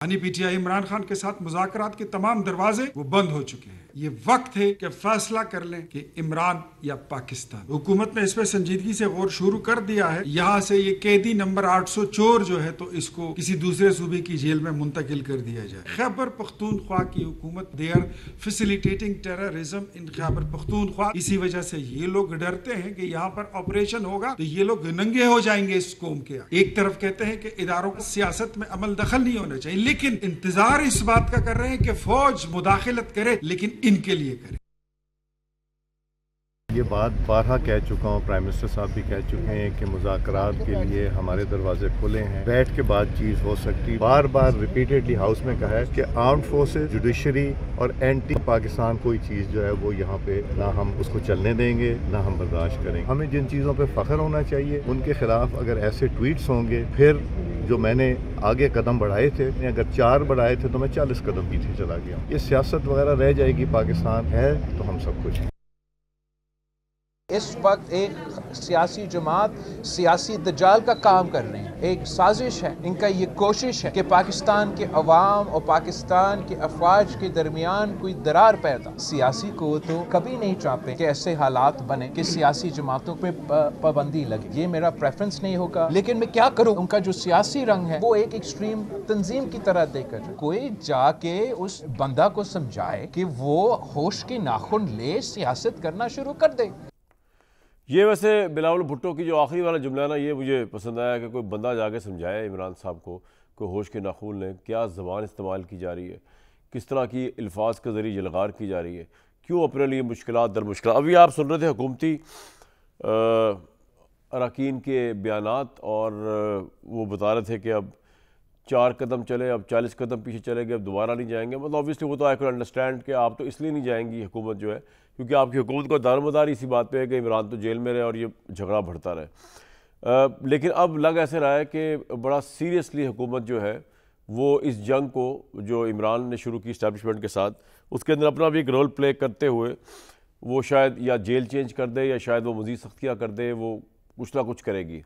PTI Imran Khan के साथ मुज़ाकरात के तमाम दरवाजे वो बंद हो चुके हैं। ये वक्त है कि फैसला कर लें कि इमरान या पाकिस्तान। हुकूमत ने इस पर संजीदगी से गौर शुरू कर दिया है। यहाँ से ये कैदी नंबर 800 चोर जो है तो इसको किसी दूसरे सूबे की जेल में मुंतकिल कर दिया जाए। खैबर पख्तूनख्वा की हुकूमत they are facilitating terrorism in Khyber Pakhtunkhwa. इसी वजह से ये लोग डरते हैं कि यहाँ पर ऑपरेशन होगा तो ये लोग नंगे हो जाएंगे इस कौम के। एक तरफ कहते हैं कि इदारों को सियासत में अमल दखल नहीं होना चाहिए, लेकिन इंतजार इस बात का कर रहे हैं कि फौज मुदाखलत करे, लेकिन इनके लिए करे। ये बात बारहा कह चुका हूँ, प्राइम मिनिस्टर साहब भी कह चुके हैं कि मुज़ाकरात के लिए हमारे दरवाजे खुले हैं, बैठ के बातचीत हो सकती। बार बार रिपीटेडली हाउस में कहा है कि आर्म्ड फोर्सेस, जुडिशरी और एंटी पाकिस्तान कोई चीज़ जो है वो यहाँ पे ना हम उसको चलने देंगे ना हम बर्दाश्त करेंगे। हमें जिन चीज़ों पे फ़ख्र होना चाहिए उनके खिलाफ अगर ऐसे ट्वीट्स होंगे, फिर जो मैंने आगे कदम बढ़ाए थे, अगर 4 बढ़ाए थे तो मैं 40 कदम पीछे चला गया। ये सियासत वगैरह रह जाएगी, पाकिस्तान है तो हम सब कुछ। इस वक्त एक सियासी जमात सियासी दजाल का काम कर रहे हैं। एक साजिश है, इनका ये कोशिश है कि पाकिस्तान के अवाम और पाकिस्तान के अफवाज के दरमियान कोई दरार पैदा। सियासी को तो कभी नहीं चाहते कि ऐसे हालात बने कि सियासी जमातों पे पाबंदी लगे। ये मेरा प्रेफरेंस नहीं होगा, लेकिन मैं क्या करूँ, उनका जो सियासी रंग है वो एक एक्सट्रीम तंजीम की तरह देखकर कोई जाके उस बंदा को समझाए कि वो होश के नाखून ले सियासत करना शुरू कर दे। ये वैसे बिलावल भुट्टो की जो आखिरी वाला जुमला ना, ये मुझे पसंद आया कि कोई बंदा जाके समझाए इमरान साहब को कोई होश के नाखून लें। क्या ज़बान इस्तेमाल की जा रही है, किस तरह की अल्फाज के ज़रिए जलगार की जा रही है, क्यों अपने लिए मुश्किलात दर मुश्किल। अभी आप सुन रहे थे हुकूमती अरकान के बयानात और वो बता रहे थे कि अब 4 कदम चले, अब 40 कदम पीछे चले गए, अब दोबारा नहीं जाएंगे। मतलब ऑब्वियसली वो तो आई कैन अंडरस्टैंड कि आप तो इसलिए नहीं जाएंगी हुकूमत जो है क्योंकि आपकी हुकूमत का दारोमदार इसी बात पे है कि इमरान तो जेल में रहे और ये झगड़ा बढ़ता रहे। लेकिन अब लग ऐसे रहा है कि बड़ा सीरियसली हुकूमत जो है वो इस जंग को जो इमरान ने शुरू की इस्टेब्लिशमेंट के साथ, उसके अंदर अपना भी एक रोल प्ले करते हुए वो शायद या जेल चेंज कर दे या शायद वो मज़ीद सख्तियाँ कर दे, वो कुछ ना कुछ करेगी।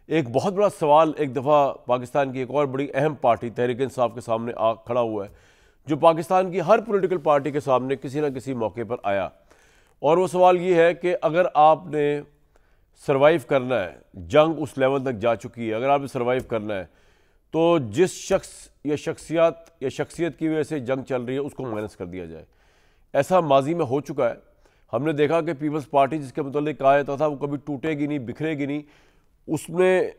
एक बहुत बड़ा सवाल एक दफ़ा पाकिस्तान की एक और बड़ी अहम पार्टी तहरीक इंसाफ के सामने खड़ा हुआ है, जो पाकिस्तान की हर पॉलिटिकल पार्टी के सामने किसी न किसी मौके पर आया। और वो सवाल ये है कि अगर आपने सरवाइव करना है, जंग उस लेवल तक जा चुकी है, अगर आपने सरवाइव करना है तो जिस शख्स या शख्सियत की वजह से जंग चल रही है उसको माइनस कर दिया जाए। ऐसा माजी में हो चुका है। हमने देखा कि पीपल्स पार्टी जिसके मुतालिक कहा जाता था वो कभी टूटेगी नहीं, बिखरेगी नहीं, उसमें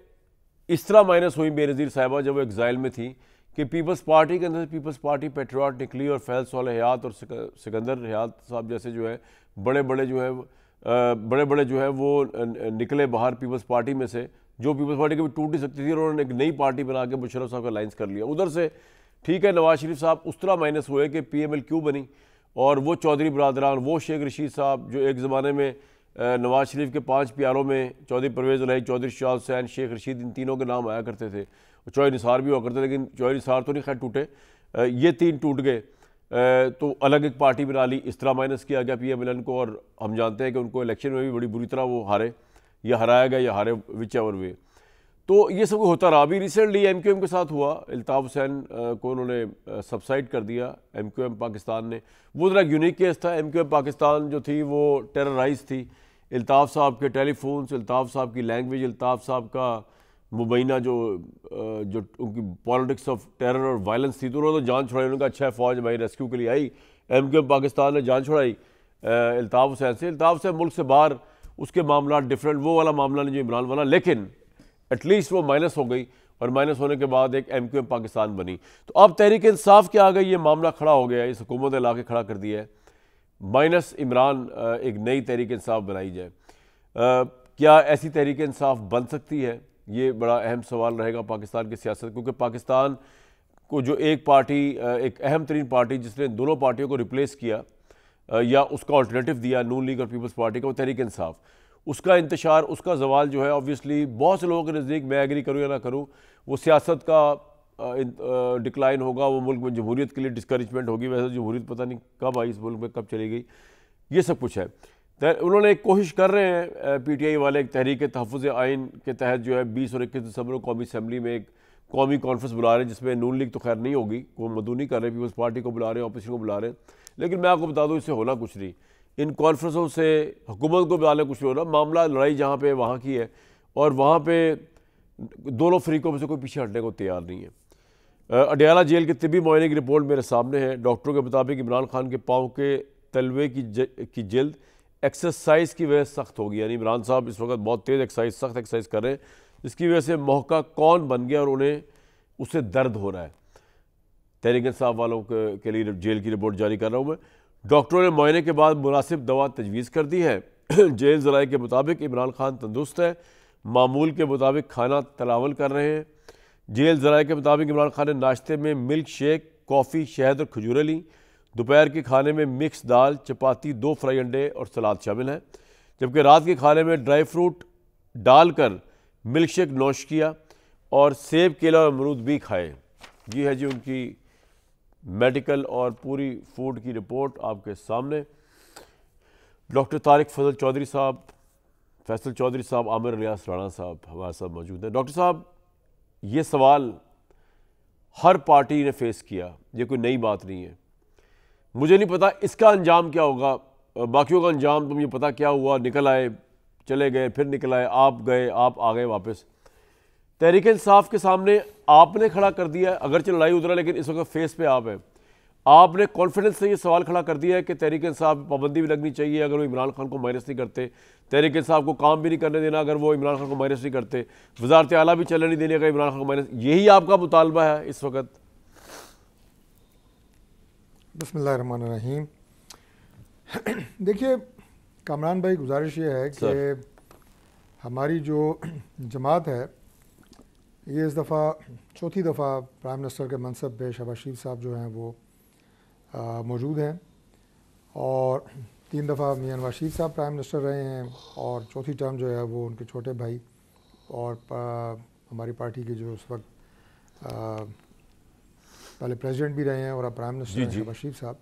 इस तरह माइनस हुई बेनज़ीर साहिबा जब वो एग्ज़ाइल में थी कि पीपल्स पार्टी के अंदर पीपल्स पार्टी पेट्रियाट निकली और फैज़ सालेह हयात और सिकंदर हयात साहब जैसे जो है बड़े बड़े जो है वो निकले बाहर पीपल्स पार्टी में से, जो पीपल्स पार्टी कभी टूट नहीं सकती थी, और उन्होंने एक नई पार्टी बना के मुशर्रफ साहब का लाइंस कर लिया। उधर से ठीक है नवाज शरीफ साहब उस तरह माइनस हुए कि PML क्यों बनी, और वो चौधरी बरदरान, वो शेख रशीद साहब जो एक ज़माने में नवाज शरीफ के 5 प्यारों में चौधरी परवेज़ इलाही, चौधरी शाह हुसैन, शेख रशीद, इन तीनों के नाम आया करते थे। चौधरी निसार भी हुआ करते, लेकिन चौधरी निसार तो नहीं खैर टूटे, ये 3 टूट गए तो अलग एक पार्टी बना ली। इस तरह माइनस किया गया PMLN को, और हम जानते हैं कि उनको इलेक्शन में भी बड़ी बुरी तरह वो हारे, या हराया गया या हारे, विच एवर वे। तो ये सब होता रहा। अभी रिसेंटली MQM के साथ हुआ, अल्ताफ़ हुसैन को उन्होंने सबसाइड कर दिया MQM पाकिस्तान ने। वो ज़रा यूनिक केस था। MQM पाकिस्तान जो थी वो टेरराइज थी। अल्ताफ़ साहब के टेलीफोन्स, अल्ताफ़ साहब की लैंग्वेज, अल्ताफ़ साहब का मुबैना जो उनकी पॉलिटिक्स ऑफ टेरर और वायलेंस थी, तो उन्होंने जान छुड़ाई। उन्होंने कहा अच्छा है फ़ौज हमारी रेस्क्यू के लिए आई। MQM पाकिस्तान ने जान छुड़ाई अल्ताफ़ हुसैन से। अल्ताफ़ हुसैन मुल्क से बाहर, उसके मामला डिफरेंट, वो वाला मामला नहीं जो इमरान वाला, लेकिन एटलीस्ट वो माइनस हो गई, और माइनस होने के बाद एक MQM पाकिस्तान बनी। तो अब तहरीक इंसाफ के आ गई, ये मामला खड़ा हो गया है, इस हुकूमत ने ला के खड़ा कर दिया है, माइनस इमरान एक नई तहरीक इंसाफ बनाई जाए। क्या ऐसी तहरीक इंसाफ बन सकती है? ये बड़ा अहम सवाल रहेगा पाकिस्तान की सियासत, क्योंकि पाकिस्तान को जो एक पार्टी, एक अहम तरीन पार्टी जिसने दोनों पार्टियों को रिप्लेस किया या उसका अल्टरनेटिव दिया, नून लीग और पीपल्स पार्टी का, वो तहरीक इंसाफ, उसका इंतशार, उसका जवाल जो है ऑब्वियसली बहुत से लोगों के नज़दीक, मैं एग्री करूँ या ना करूँ, वो सियासत का डिक्लाइन होगा, वो मुल्क में जमहूरियत के लिए डिस्करेजमेंट होगी। वैसे जमहूरियत पता नहीं कब आई इस मुल्क में, कब चली गई, ये सब कुछ है। उन्होंने एक कोशिश कर रहे हैं PTI वाले, एक तहरीक तहफ़्फ़ुज़ आइन के तहत जो है 20 और 21 दिसंबर को कौमी असम्बली में एक कौमी कॉन्फ्रेंस बुला रहे हैं, जिसमें नून लीग तो खैर नहीं होगी, कोई मदू नहीं कर रहे, पीपल्स पार्टी को बुला रहे हैं, अपोजिशन को बुला रहे हैं। लेकिन मैं आपको बता दूं, इससे होना कुछ नहीं। इन कॉन्फ्रेंसों से हुकूमत को बुलाने कुछ नहीं हो रहा। मामला लड़ाई जहाँ पे वहाँ की है, और वहाँ पे दोनों फरीकों में से कोई पीछे हटने को तैयार नहीं है। अडियाला जेल के तिब्बी मुआयने की रिपोर्ट मेरे सामने है। डॉक्टरों के मुताबिक इमरान खान के पाँव के तलवे की जल्द एक्सरसाइज की वजह से सख्त होगी। यानी इमरान साहब इस वक्त बहुत तेज़ एक्सरसाइज, सख्त एक्सरसाइज कर रहे हैं, जिसकी वजह से मोहका कौन बन गया और उन्हें उससे दर्द हो रहा है। तहरीक इंसाफ वालों के लिए जेल की रिपोर्ट जारी कर रहा हूँ मैं। डॉक्टरों ने मुआयने के बाद मुनासिब दवा तजवीज़ कर दी है। जेल ज़राए के मुताबिक इमरान खान तंदुरुस्त है, मामूल के मुताबिक खाना तनावल कर रहे हैं। जेल ज़राए के मुताबिक इमरान खान ने नाश्ते में मिल्क शेक, कॉफ़ी, शहद और खजूरें लीं। दोपहर के खाने में मिक्स दाल, चपाती, 2 फ्राई अंडे और सलाद शामिल है। जबकि रात के खाने में ड्राई फ्रूट डालकर मिल्क शेक नोश किया और सेब, केला और अमरूद भी खाए। ये है जी उनकी मेडिकल और पूरी फूड की रिपोर्ट आपके सामने। डॉक्टर तारिक फजल चौधरी साहब, फैसल चौधरी साहब, आमिर रियाज राणा साहब हमारे साथ मौजूद हैं। डॉक्टर साहब, ये सवाल हर पार्टी ने फेस किया, ये कोई नई बात नहीं है। मुझे नहीं पता इसका अंजाम क्या होगा, बाकियों का अंजाम तो मुझे पता क्या हुआ, निकल आए, चले गए, फिर निकल आए, आप गए, आप आ गए वापस। तहरीक इंसाफ के सामने आपने खड़ा कर दिया है, अगरचे लड़ाई उतरा लेकिन इस वक्त फेस पे आप है, आपने कॉन्फिडेंस से ये सवाल खड़ा कर दिया है कि तहरीक इंसाफ पाबंदी भी लगनी चाहिए अगर वो इमरान खान को माइनस नहीं करते, तहरीक इंसाफ को काम भी नहीं करने देना अगर वो इमरान खान को माइनस नहीं करते, वजारत आला भी चलने नहीं देनी अगर इमरान खान को माइनस, यही आपका मुतालबा है इस वक्त? बिस्मिल्लाहिर्रहमानिर्रहीम। देखिए कामरान भाई, गुजारिश ये है कि हमारी जो जमात है ये इस दफ़ा चौथी दफ़ा प्राइम मिनिस्टर के मनसब पे शहबाज शरीफ साहब जो हैं वो मौजूद हैं, और 3 दफ़ा मियां नवाज शरीफ साहब प्राइम मिनिस्टर रहे हैं, और चौथी टर्म जो है वो उनके छोटे भाई और हमारी पार्टी के जो उस वक्त पहले प्रेसिडेंट भी रहे हैं और अब प्राइम मिनिस्टर शहबाज शरीफ साहब,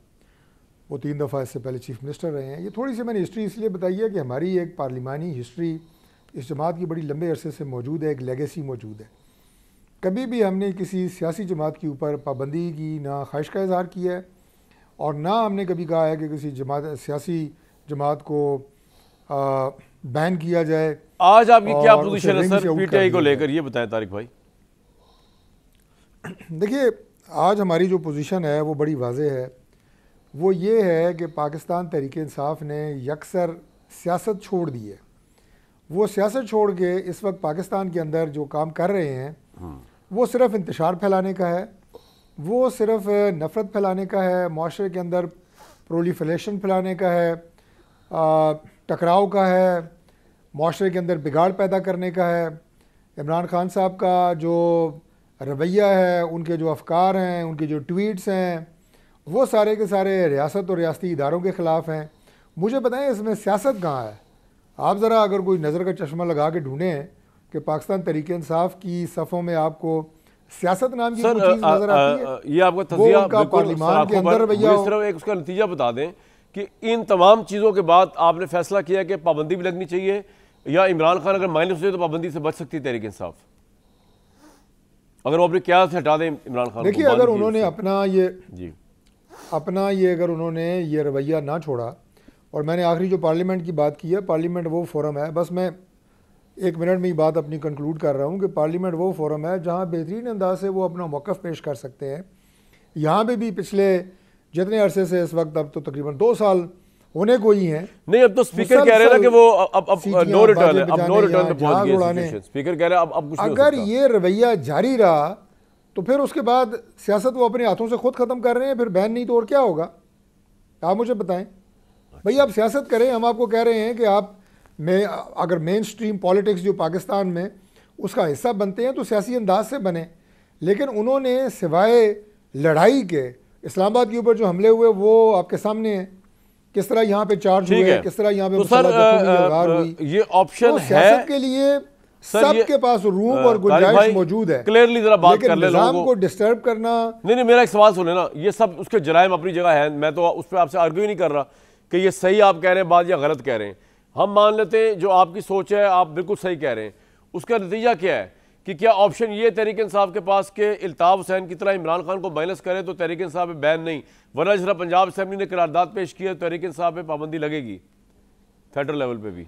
वो 3 दफ़ा इससे पहले चीफ मिनिस्टर रहे हैं। ये थोड़ी सी मैंने हिस्ट्री इसलिए बताई है कि हमारी एक पार्लिमानी हिस्ट्री इस जमात की बड़ी लंबे अरसे से मौजूद है, एक लेगेसी मौजूद है। कभी भी हमने किसी सियासी जमात के ऊपर पाबंदी की ना ख्वाहिश का इजहार किया है, और ना हमने कभी कहा है कि किसी सियासी जमात को बैन किया जाए। आज आपकी क्या पोजीशन है सर पीटीआई को लेकर, ये बताएं तारिक भाई। देखिए आज हमारी जो पोजीशन है वो बड़ी वाज़ेह है। वो ये है कि पाकिस्तान तहरीक इंसाफ ने यकसर सियासत छोड़ दी है। वो सियासत छोड़ के इस वक्त पाकिस्तान के अंदर जो काम कर रहे हैं वो सिर्फ इंतशार फैलाने का है, वो सिर्फ नफ़रत फैलाने का है, माशरे के अंदर प्रोलिफरेशन फैलाने का है, टकराव का है, माशरे के अंदर बिगाड़ पैदा करने का है। इमरान खान साहब का जो रवैया है, उनके जो अफकार हैं, उनके जो ट्वीट्स हैं, वो सारे के सारे रियासत और रियासती इदारों के ख़िलाफ़ हैं। मुझे बताएं इसमें सियासत कहाँ है? आप ज़रा अगर कोई नज़र का चश्मा लगा के ढूंढें कि पाकिस्तान तहरीक इंसाफ की सफ़ों में आपको सियासत नाम की कोई चीज़ नज़र आती है? ये आपका तज़किया पार्लियामेंट के अंदर रवैया हो। सिर्फ एक उसका नतीजा बता दें कि इन तमाम चीज़ों के बाद आपने फैसला किया कि पाबंदी भी लगनी चाहिए, या इमरान खान अगर माइनस हो तो पाबंदी से बच सकती है तहरीक इंसाफ, अगर वो अपनी क्या से हटा दें इमरान खान? देखिए अगर उन्होंने अपना ये अगर उन्होंने ये रवैया ना छोड़ा, और मैंने आखिरी जो पार्लियामेंट की बात की है, पार्लियामेंट वो फोरम है, बस मैं 1 मिनट में ही बात अपनी कंक्लूड कर रहा हूँ कि पार्लियामेंट वो फोरम है जहाँ बेहतरीन अंदाज से वो अपना मौक़िफ़ पेश कर सकते हैं। यहाँ पे भी पिछले जितने अरसे से इस वक्त अब तो तकरीबन 2 साल होने को ही हैं। नहीं, अब तो स्पीकर कह रहे हैं कि वो अब नो रिटर्न है, अब नो रिटर्न पे पहुंच गए स्पीकर कह रहे हैं अब कुछ नहीं हो सकता। अगर ये रवैया जारी रहा तो फिर उसके बाद सियासत वो अपने हाथों से खुद ख़त्म कर रहे हैं, फिर बैन नहीं तो और क्या होगा? आप मुझे बताएं भाई, आप सियासत करें, हम आपको कह रहे हैं कि आप अगर मेन स्ट्रीम पॉलिटिक्स जो पाकिस्तान में उसका हिस्सा बनते हैं तो सियासी अंदाज से बने। लेकिन उन्होंने सिवाय लड़ाई के इस्लामाबाद के ऊपर जो हमले हुए वो आपके सामने है, किस तरह यहाँ पे चार्ज हुए, किस तरह यहाँ पे हुई। ये ऑप्शन तो सियासत के लिए सबके पास रूम और गुंजाइश मौजूद है। क्लियरली जरा बात कर ले, लोगों को डिस्टर्ब करना नहीं, मेरा एक सवाल सुने ना, ये सब उसके जराइम अपनी जगह है, मैं तो उस पर आपसे आर्ग्यू नहीं कर रहा कि ये सही आप कह रहे हैं बात या गलत कह रहे हैं। हम मान लेते हैं जो आपकी सोच है आप बिल्कुल सही कह रहे हैं, उसका नतीजा क्या है कि क्या ऑप्शन ये तहरीक इंसाफ के पास के इल्ताफ हुसैन की तरह इमरान खान को माइनस करे तो तहरीक इंसाफ पे बैन नहीं, वरना जिस तरह पंजाब असेंबली ने करारदाद पेश किया तो तहरीक इंसाफ पे पाबंदी लगेगी फेडरल लेवल पे भी?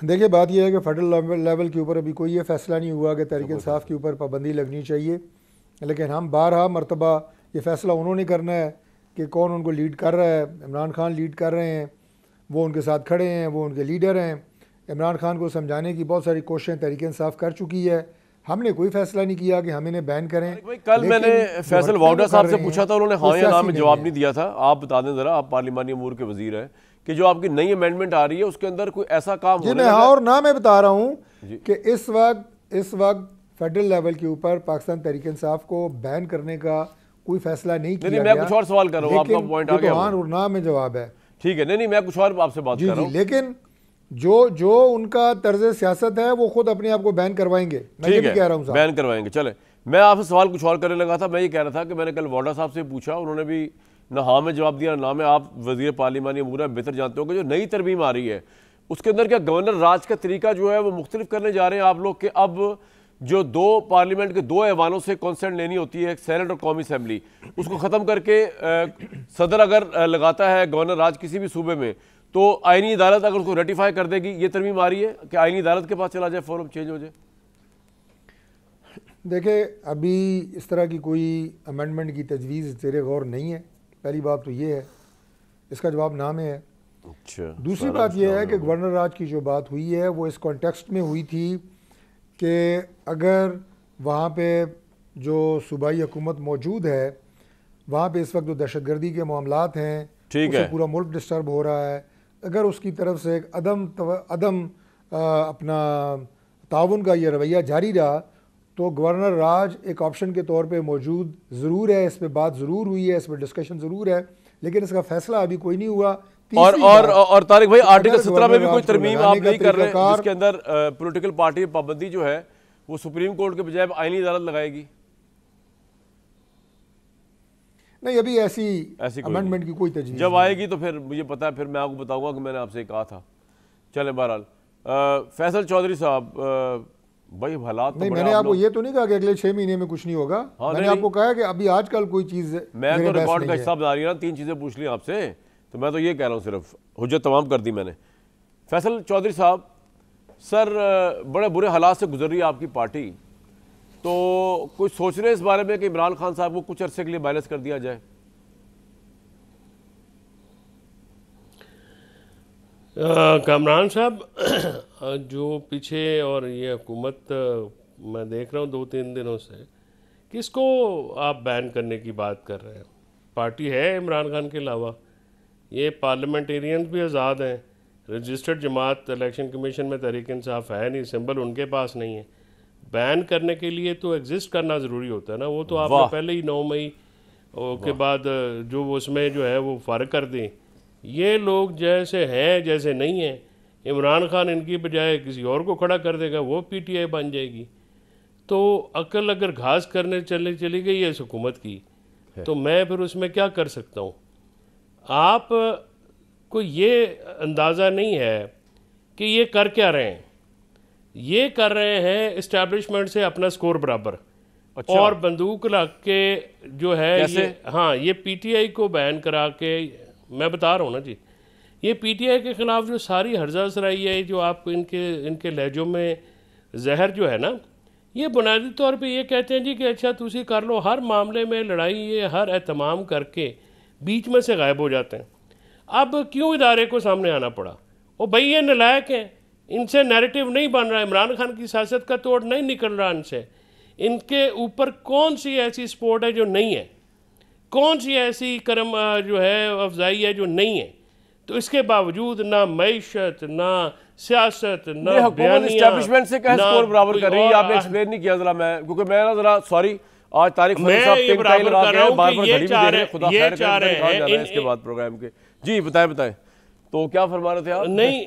देखिए बात यह है कि फेडरल लेवल के ऊपर अभी कोई ये फैसला नहीं हुआ कि तहरीक इंसाफ के ऊपर पाबंदी लगनी चाहिए, लेकिन हम बारहा मरतबा ये फैसला उन्होंने करना है कि कौन उनको लीड कर रहा है। इमरान खान लीड कर रहे हैं, वो उनके साथ खड़े हैं, वो उनके लीडर हैं। इमरान खान को समझाने की बहुत सारी कोशिशें तहरीक इंसाफ कर चुकी है। हमने कोई फैसला नहीं किया कि हम इन्हें बैन करें। भाई कल मैंने फैसल वाउडा साहब से पूछा था, उन्होंने हाँ या ना में जवाब नहीं दिया था। आप बता दें ज़रा, आप पार्लिमानी अमूर के वजीर हैं, कि जो आपकी नई अमेंडमेंट आ रही है उसके अंदर कोई ऐसा काम जी मैं हाँ और ना मैं बता रहा हूँ कि इस वक्त फेडरल लेवल के ऊपर पाकिस्तान तहरीक इंसाफ को बैन करने का कोई फैसला नहीं किया गया। मैं कुछ और सवाल कर रहा हूँ, आपका पॉइंट आ गया। हाँ और ना में जवाब है, ठीक है। नहीं मैं कुछ और आपसे बात कर रहा हूँ। लेकिन जो उनका तर्ज सियासत है वो खुद अपने आप को बैन करवाएंगे, मैं ये भी कह रहा हूँ। बैन करवाएंगे। चले, मैं आपसे सवाल कुछ और करने लगा था। मैं ये कह रहा था कि मैंने कल वाडा साहब से पूछा, उन्होंने भी ना हाँ में जवाब दिया ना में। आप वजीर पार्लिमानी अमूर बेहतर जानते हो कि जो नई तरमीम आ रही है उसके अंदर क्या गवर्नर राज का तरीका जो है वो मुख्तलिफ करने जा रहे हैं आप लोग, कि अब जो दो पार्लियामेंट के दो ऐवानों से कंसेंट लेनी होती है, सेनेट और कौमी असेंबली, उसको ख़त्म करके सदर अगर लगाता है गवर्नर राज किसी भी सूबे में, तो आईनी अदालत अगर उसको रेटिफाई कर देगी। ये तरमीम आ रही है कि आईनी अदालत के पास चला जाए, फॉर्म चेंज हो जाए। देखिए अभी इस तरह की कोई अमेंडमेंट की तजवीज़ ज़ेरे गौर नहीं है। पहली बात तो ये है, इसका जवाब ना में है। अच्छा, दूसरी बात यह है कि गवर्नर राज की जो बात हुई है वो इस कॉन्टेक्स्ट में हुई थी कि अगर वहाँ पे जो सूबाई हुकूमत मौजूद है वहाँ पे इस वक्त जो दहशतगर्दी के मामलात हैं, उससे पूरा मुल्क डिस्टर्ब हो रहा है, अगर उसकी तरफ से एक अदम अपना ताउन का ये रवैया जारी रहा तो गवर्नर राज एक ऑप्शन के तौर पे मौजूद ज़रूर है। इस पे बात ज़रूर हुई है, इस पर डिस्कशन ज़रूर है, लेकिन इसका फैसला अभी कोई नहीं हुआ। और तारिक भाई, आर्टिकल 17 में भी कोई तरमीम आप नहीं कर रहे जिसके अंदर पॉलिटिकल पार्टी पाबंदी जो है वो सुप्रीम कोर्ट के बजाय आईनी अदालत लगाएगी? नहीं, अभी ऐसी अमेंडमेंट की कोई तजवीज़ जब आएगी तो फिर मुझे पता है, फिर मैं आपको बताऊंगा कि मैंने आपसे कहा था। चले बहरहाल, फैसल चौधरी साहब, भाई हालात नहीं, मैंने आपको ये तो नहीं कहा कि अगले 6 महीने में कुछ नहीं होगा। मैंने आपको कहा कि अभी आजकल कोई चीज़, मैं तो रिकॉर्ड का हिस्सा बता रही हूँ ना, 3 चीज़ें पूछ ली आपसे, तो मैं तो ये कह रहा हूँ, सिर्फ हुज्जत तमाम कर दी मैंने। फैसल चौधरी साहब, सर बड़े बुरे हालात से गुजर रही है आपकी पार्टी, तो कुछ सोच रहे हैं इस बारे में कि इमरान खान साहब को कुछ अरसे के लिए बैलेंस कर दिया जाए? कामरान साहब जो पीछे और ये हुकूमत मैं देख रहा हूँ 2-3 दिनों से, किसको आप बैन करने की बात कर रहे हैं? पार्टी है इमरान खान के अलावा, ये पार्लियामेंटेरियंस भी आज़ाद हैं, रजिस्टर्ड जमात इलेक्शन कमीशन में तहरीक इंसाफ है नहीं, सिंबल उनके पास नहीं है। बैन करने के लिए तो एग्जिस्ट करना ज़रूरी होता है ना, वो तो आपने पहले ही 9 मई के बाद जो उसमें जो है वो फ़र्क कर दें। ये लोग जैसे हैं जैसे नहीं हैं, इमरान खान इनकी बजाय किसी और को खड़ा कर देगा, वो PTI बन जाएगी। तो अकल अगर घास करने चली गई है इस हुकूमत की, तो मैं फिर उसमें क्या कर सकता हूँ? आप को ये अंदाज़ा नहीं है कि ये कर क्या रहे हैं। ये कर रहे हैं इस्टेब्लिशमेंट से अपना स्कोर बराबर। अच्छा। और बंदूक लग के जो है ये, हाँ, ये PTI को बैन करा के, मैं बता रहा हूँ ना जी, ये PTI के ख़िलाफ़ जो सारी हर्जा सराई है, जो आपको इनके लहजों में जहर जो है ना, ये बुनियादी तौर पे ये कहते हैं जी कि अच्छा तुसी कर लो, हर मामले में लड़ाई ये हर एहतमाम करके बीच में से गायब हो जाते हैं। अब क्यों इदारे को सामने आना पड़ा? ओ भाई ये नालायक हैं, इनसे नैरेटिव नहीं बन रहा, इमरान खान की सियासत का तोड़ नहीं निकल रहा इनसे। इनके ऊपर कौन सी ऐसी सपोर्ट है जो नहीं है, कौन सी ऐसी करम जो है अफजाई है जो नहीं है? तो इसके बावजूद ना मईशत, ना सियासत, ना एस्टैब्लिशमेंट से कैसे स्कोर बराबर कर रही है? आपने एक्सप्लेन नहीं किया जरा, मैं क्योंकि मैं ना जरा सॉरी आज तारीख ये बराबर कर रहा हूं कि ये चाह रहे हैं इसके बाद प्रोग्राम के। जी बताएं तो क्या फरमा रहे थे आप? नहीं,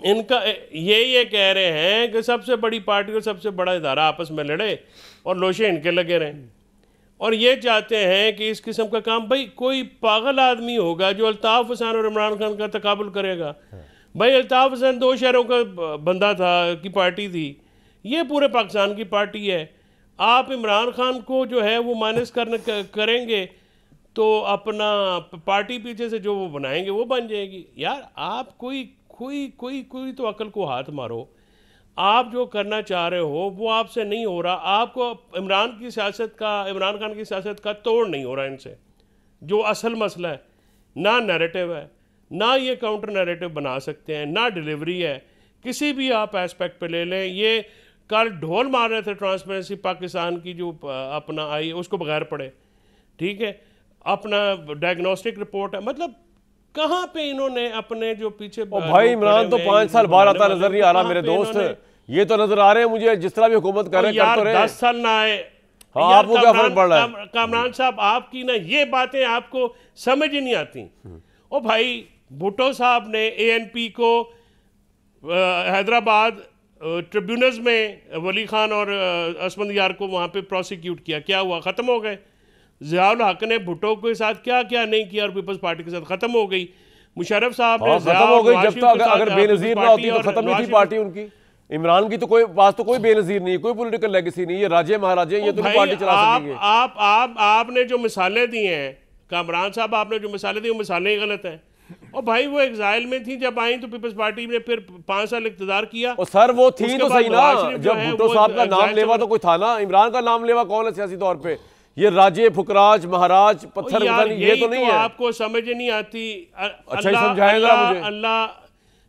इनका ये कह रहे हैं कि सबसे बड़ी पार्टी और सबसे बड़ा इदारा आपस में लड़े और लोशे इनके लगे रहें, और ये चाहते हैं कि इस किस्म का काम, भाई कोई पागल आदमी होगा जो अल्ताफ हुसैन और इमरान खान का तकाबुल करेगा? भाई अल्ताफ हसन 2 शहरों का बंदा था की पार्टी थी, ये पूरे पाकिस्तान की पार्टी है। आप इमरान खान को जो है वो माइनस करेंगे तो अपना पार्टी पीछे से जो वो बनाएंगे वो बन जाएगी। यार आप कोई तो अकल को हाथ मारो। आप जो करना चाह रहे हो वो आपसे नहीं हो रहा। आपको इमरान खान की सियासत का तोड़ नहीं हो रहा इनसे। जो असल मसला है, ना नैरेटिव है, ना ये काउंटर नैरेटिव बना सकते हैं, ना डिलीवरी है। किसी भी आप एस्पेक्ट पे ले लें, ये कल ढोल मार रहे थे ट्रांसपेरेंसी पाकिस्तान की जो अपना आई उसको बगैर पढ़े, ठीक है, अपना डायग्नोस्टिक रिपोर्ट है, मतलब कहाँ पे इन्होंने अपने जो पीछे भाई इमरान तो 5 साल बाहर आता नजर नहीं आ रहा मेरे दोस्त, ये तो नजर आ रहे हैं मुझे जिस तरह भी हुकूमत कर रहे हैं, कर तो रहे 10 साल ना आए। हाँ, आपको क्या फर्क पड़ रहा है? कामरान साहब आपकी ना ये बातें आपको समझ ही नहीं आती। ओ भाई भुट्टो साहब ने ANP को हैदराबाद ट्रिब्यूनल्स में वली खान और असमंद यार को वहाँ पे प्रोसिक्यूट किया, क्या हुआ? ख़त्म हो गए। ज़ियाउल हक ने भुट्टो के साथ क्या क्या नहीं किया और पीपल्स पार्टी के साथ ख़त्म हो गई। मुशर्रफ साहब ने खत्म हो गई, जब तक अगर बेनज़ीर ना होती तो खत्म ही थी पार्टी उनकी। इमरान की तो कोई पास तो कोई बेनज़ीर नहीं, कोई पॉलिटिकल लेगेसी नहीं, ये राजे महाराजे ये तो पार्टी चला सकेंगे। आपने जो मिसालें दी हैं कामरान साहब, आपने जो मिसालें दी वो मिसालें ही गलत हैं। और भाई वो एग्जाइल में थी, जब आई तो पीपल्स पार्टी ने फिर 5 साल इक़्तिदार किया। और सर वो थी तो सही ना, जब भुट्टो साहब का नाम लेवा तो कोई था ना। इमरान का नाम लेवा कौन है सियासी तौर पे? ये राजे फुकराज महाराज पत्थर ये तो नहीं है। आपको समझ नहीं आती। अच्छा समझाएगा मुझे। अल्लाह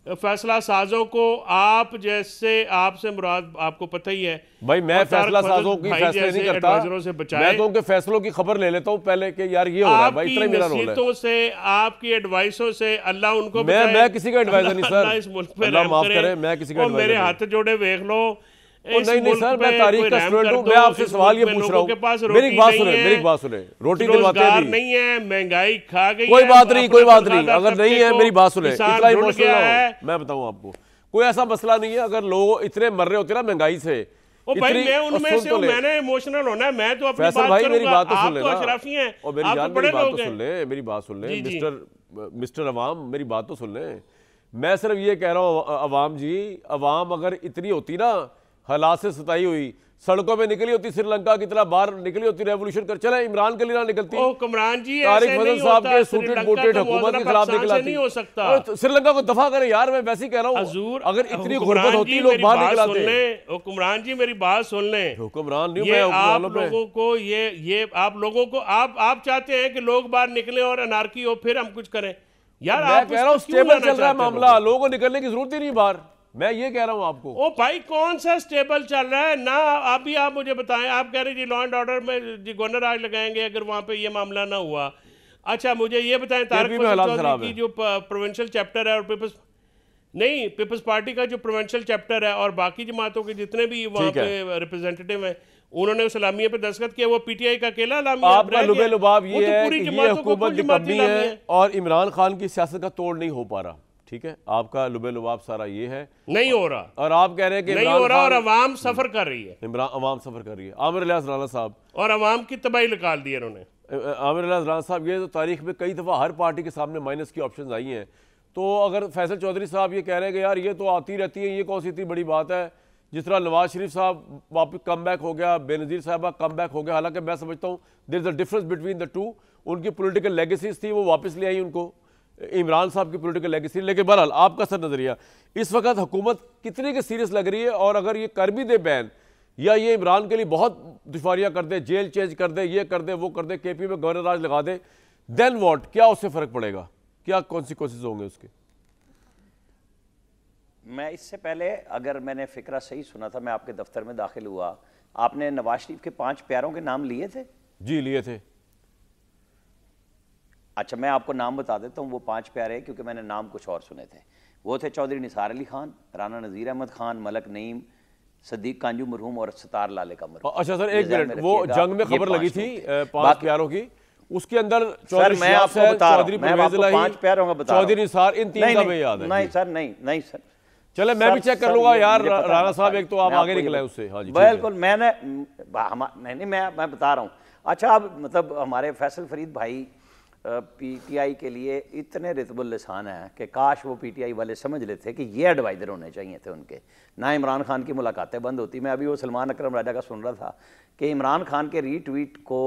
फैसला साजों को आप जैसे, आपसे मुराद आपको पता ही है भाई, मैं फैसला साजों की फैसले नहीं करता, से मैं तो उनके फैसलों की खबर ले लेता हूं पहले कि यार ये हो रहा है भाई, इतना ही मेरा रोल है। से आपकी एडवाइसों से अल्लाह उनको मैं किसी का एडवाइजर नहीं सर, इस मुल्क पे अल्लाह माफ करे, मैं किसी का एडवाइजर मेरे हाथ जोड़े देख लो। नहीं सर, मैं तारीख का स्टूडेंट हूं, मैं आपसे सवाल ये पूछ रहा हूं, मेरी बात सुने, रोटी दिलवाते हैं नहीं है, महंगाई खा गई, कोई बात नहीं, अगर नहीं है मेरी बात सुने, इतना इमोशनल है। मैं बताऊं आपको, कोई ऐसा मसला नहीं है। अगर लोग इतने मर रहे होते ना महंगाई से, भाई मैं उनमें से हूं, मैंने इमोशनल होना है, मैं तो अपनी बात करूंगा। मेरी बात तो सुन ले, अशराफी हैं, आप बड़े लोग हैं, मेरी बात सुन ले मिस्टर अवाम, मेरी बात तो सुन ले। मैं सिर्फ ये कह रहा हूँ अवाम जी, अवाम अगर इतनी होती ना हालात से सताई हुई, सड़कों में निकली होती, श्रीलंका की तरह बाहर निकली होती, रेवोल्यूशन कर, चले इमरान के लिए ना निकलती। कमरान जी तारिक फजल साहब के सूटेड बूटेड हुकूमत के खिलाफ निकलाती। नहीं हो सकता। श्रीलंका को दफा करे यार, मैं वैसे ही कह रहा हूँ, अगर इतनी गुर्बत होती लोग बाहर निकलाते। हुक्मरान जी मेरी बात सुन लें। हुक्मरान नहीं, मैं आप लोगों को ये आप लोगों को आप चाहते हैं कि लोग बाहर निकले और अनारकी हो, फिर हम कुछ करें। यार मैं कह रहा हूँ स्टेबल चल रहा है मामला, लोगों को निकलने की जरूरत ही नहीं बाहर, मैं ये कह रहा हूं आपको। ओ भाई कौन सा स्टेबल चल रहा है ना? अभी आप मुझे बताएं, आप कह रहे जी लॉ एंड ऑर्डर में जी गवर्नर आज लगाएंगे अगर वहां पे ये मामला ना हुआ। अच्छा मुझे ये बताएं, तारिक फजल चौधरी की जो प्रोविंशियल चैप्टर है और पीपल्स पार्टी का जो प्रोविंशियल चैप्टर है और बाकी जमातों के जितने भी वहाँ पे रिप्रेजेंटेटिव हैं, उन्होंने उस अलामिया पे दस्तखत किया, वो PTI का अकेला अलामिया। आपका लुबे लुबाब ये है कि ये हुकूमत की कमी है और इमरान खान की सियासत का तोड़ नहीं हो पा रहा। ठीक है, आपका लुबे लुबाब सारा ये है, नहीं हो रहा, और आप कह रहे हैं कि नहीं हो रहा, और अवाम सफर कर रही है, अवाम सफर कर रही है। आमिर इलियास राना साहब और अवाम की तबाही निकाल दी इन्होंने। आमिर इलियास राना साहब, ये तो तारीख में कई दफ़ा हर पार्टी के सामने माइनस की ऑप्शन आई हैं, तो अगर फैसल चौधरी साहब ये कह रहे हैं कि यार ये तो आती रहती है, ये कौन सी इतनी बड़ी बात है, जिस तरह नवाज शरीफ साहब वापस कम बैक हो गया, बेनज़ीर साहबा कम बैक हो गया, हालांकि मैं समझता हूँ there is a difference between the two. उनकी पॉलिटिकल लेगेसीज थी, वो वापस ले आई उनको, इमरान साहब की पॉलिटिकल लेगेसी। लेकिन बहरहाल आपका सर नजरिया, इस वक्त हुकूमत कितनी की सीरियस लग रही है, और अगर ये कर भी दे बैन, या ये इमरान के लिए बहुत दुश्वारियां कर दे, जेल चेंज कर दे, ये कर दे, वो कर दे, KP में गवर्नर राज लगा दे, देन व्हाट, क्या उससे फर्क पड़ेगा, क्या कॉन्सिक्वेंसेस होंगे उसके? मैं इससे पहले, अगर मैंने फिक्रा सही सुना था, मैं आपके दफ्तर में दाखिल हुआ, आपने नवाज शरीफ के 5 प्यारों के नाम लिए थे? जी लिए थे। अच्छा मैं आपको नाम बता देता हूँ, वो 5 प्यारे, क्योंकि मैंने नाम कुछ और सुने थे। वो थे चौधरी निसार अली खान, राना नज़ीर अहमद खान, मलक नईम, सदीक कांजू मरहूम और सतार लाले का मरहूम। अच्छा सर एक मिनट, वो जंग में खबर लगी थी 5 प्यारों की, उसके अंदर चौधरी मैं आपको बता रहा हूं, मैं आपको 5 प्यारों का बता रहा हूं, चौधरी निसार, इन 3 का मैं याद है। नहीं सर, नहीं सर, चले मैं भी चेक कर लूंगा यार राणा साहब, एक तो आप आगे निकले उससे। हाँ जी बिल्कुल, मैंने नहीं मैं बता रहा हूँ। अच्छा अब मतलब हमारे फैसल फरीद भाई पीटीआई के लिए इतने रितबुल लिसान हैं कि काश वो पीटीआई वाले समझ लेते कि ये एडवाइज़र होने चाहिए थे उनके, ना इमरान खान की मुलाकातें बंद होती। मैं अभी वो सलमान अकरम राजा का सुन रहा था कि इमरान खान के रीट्वीट को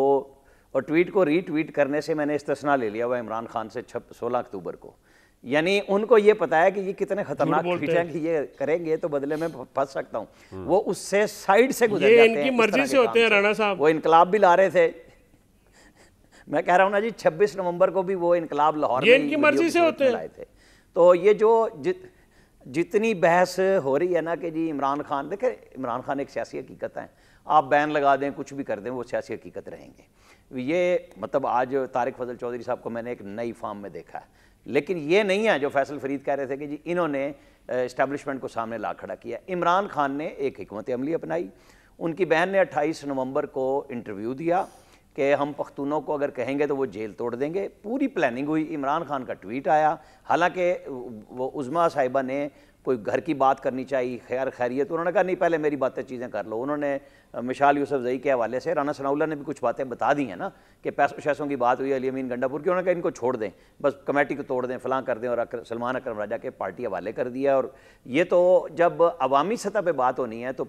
और ट्वीट को रीट्वीट करने से मैंने इस्तिस्ना ले लिया हुआ इमरान खान से 16 अक्टूबर को। यानी उनको ये पता है कि ये कितने खतरनाक ट्वीट हैं कि ये करेंगे तो बदले में फंस सकता हूँ। वो उससे साइड से गुजर जाते हैं। इनकी मर्जी से होते हैं राणा साहब। वो इनकलाब भी ला रहे थे, मैं कह रहा हूँ ना जी, 26 नवंबर को भी वो इनकलाब लाहौर में इनकी मर्जी से होते हैं। थे। तो ये जो जितनी बहस हो रही है ना कि जी इमरान खान, देखे इमरान खान एक सियासी हकीकत है, आप बैन लगा दें कुछ भी कर दें वो सियासी हकीकत रहेंगे। ये मतलब आज तारिक फजल चौधरी साहब को मैंने एक नई फॉर्म में देखा है, लेकिन ये नहीं है जो फैसल फरीद कह रहे थे कि जी इन्होंने इस्टेब्लिशमेंट को सामने ला खड़ा किया। इमरान खान ने एक हिकमत अमली अपनाई। उनकी बहन ने 28 नवंबर को इंटरव्यू दिया कि हम पख्तूनों को अगर कहेंगे तो वो जेल तोड़ देंगे। पूरी प्लानिंग हुई। इमरान खान का ट्वीट आया, हालांकि वो उज़मा साहिबा ने कोई घर की बात करनी चाहिए, खैर खैरियत, उन्होंने कहा नहीं पहले मेरी बातें चीज़ें कर लो। उन्होंने मिशाल यूसुफजई के हवाले से राना सनाउल्लाह ने भी कुछ बातें बता दी हैं ना कि पैसों शैसों की बात हुई अली अमीन गंडापुर की, उन्होंने कहा इनको छोड़ दें, बस कमेटी को तोड़ दें, फलां कर दें, और सलमान अकरम राजा के पार्टी हवाले कर दिया। और ये तो जब अवामी सतह पर बात होनी है तो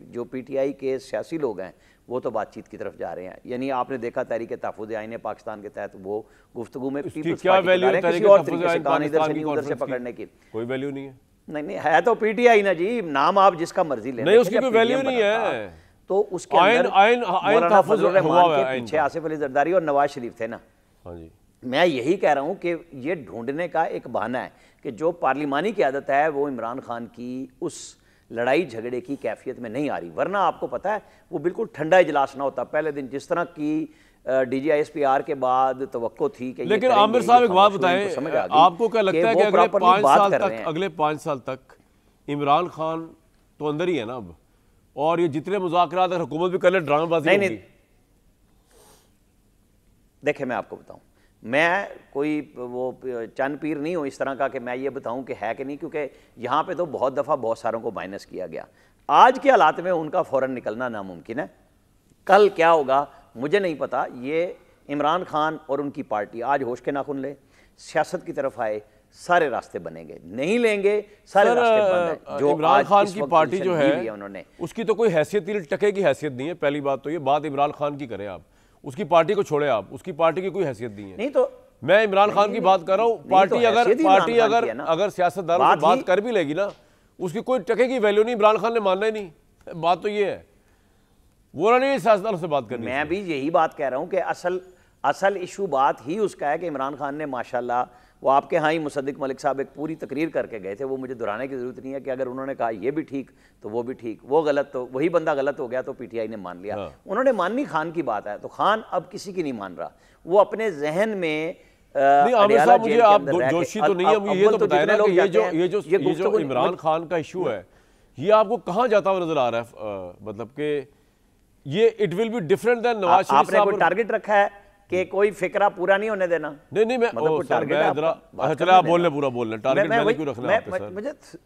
जो PTI के सियासी लोग हैं वो तो बातचीत की तरफ जा रहे हैं। यानी आपने देखा तहरीक तहफ़्फ़ुज़ आईन पाकिस्तान के तहत वो गुफ्तगू में क्या वैल्यू है किसी और तरीके से कहानी इधर से नहीं उधर से पकड़ने की कोई वैल्यू नहीं है। नहीं है तो PTI ना जी, नाम आप जिसका मर्जी लें, नहीं उसकी कोई वैल्यू नहीं है। तो उसके अंदर मौलाना फजलुर रहमान के पीछे आसिफ अली जरदारी और नवाज शरीफ थे ना। हाँ जी, मैं यही कह रहा हूँ कि ये ढूंढने का एक बहाना है कि जो पार्लिमानी क़यादत है वो इमरान खान की उस लड़ाई झगड़े की कैफियत में नहीं आ रही, वरना आपको पता है वो बिल्कुल ठंडा इजलास ना होता पहले दिन, जिस तरह की DGISPR के बाद तवक्को थी कि। लेकिन आमिर साहब एक बात बताएं, आपको क्या लगता है कि अगले 5 साल तक इमरान खान तो अंदर ही है ना अब, और ये जितने मुज़ाकरात अगर हुकूमत भी कर ले ड्रामेबाजी होगी? नहीं, देखे मैं आपको बताऊं, मैं कोई वो चंद पीर नहीं हूँ इस तरह का कि मैं ये बताऊं कि है कि नहीं, क्योंकि यहाँ पे तो बहुत दफ़ा बहुत सारों को माइनस किया गया। आज के हालात में उनका फ़ौरन निकलना नामुमकिन है। कल क्या होगा मुझे नहीं पता। ये इमरान खान और उनकी पार्टी आज होश के नाखुन ले, सियासत की तरफ आए, सारे रास्ते बनेंगे, नहीं लेंगे सारे रास्ते बंद हैं। जो इमरान खान की पार्टी जो है उन्होंने उसकी तो कोई हैसियत नहीं, टके की हैसियत नहीं है। पहली बात तो ये बात इमरान खान की करें आप, उसकी पार्टी को छोड़े आप, उसकी पार्टी की कोई हैसियत नहीं है। नहीं तो मैं इमरान खान की बात कर रहा हूँ। पार्टी अगर सियासतदानों से बात कर भी लेगी ना, उसकी कोई टके की वैल्यू नहीं, इमरान खान ने मानना ही नहीं। बात तो ये है, वो नहीं सियासतदानों से बात करनी। मैं भी यही बात कह रहा हूँ कि असल इशू बात ही उसका है कि इमरान खान ने माशाल्लाह, वो आपके यहाँ ही मुसद्दिक मलिक साहब एक पूरी तकरीर करके गए थे, वो मुझे दोहराने की ज़रूरत नहीं है कि अगर उन्होंने कहा ये भी ठीक तो वो भी ठीक, वो गलत तो वही बंदा गलत हो गया तो PTI ने मान लिया। उन्होंने माननी खान की बात है, तो खान अब किसी की नहीं मान रहा। वो अपने जहन में आमिर साहब मुझे आप जोशी तो नहीं है, ये तो बताया ना कि ये जो इमरान खान का इशू है ये आपको कहाँ जाता हुआ नजर आ रहा है? मतलब कि ये it will be different than Nawaz Sharif साहब। आपने कोई टारगेट रखा है कि कोई फिक्रा पूरा नहीं होने देना? नहीं मैं चलो आप बोल लें, पूरा बोल लें, टारगेट मैंने क्यों रखना है आपके सर?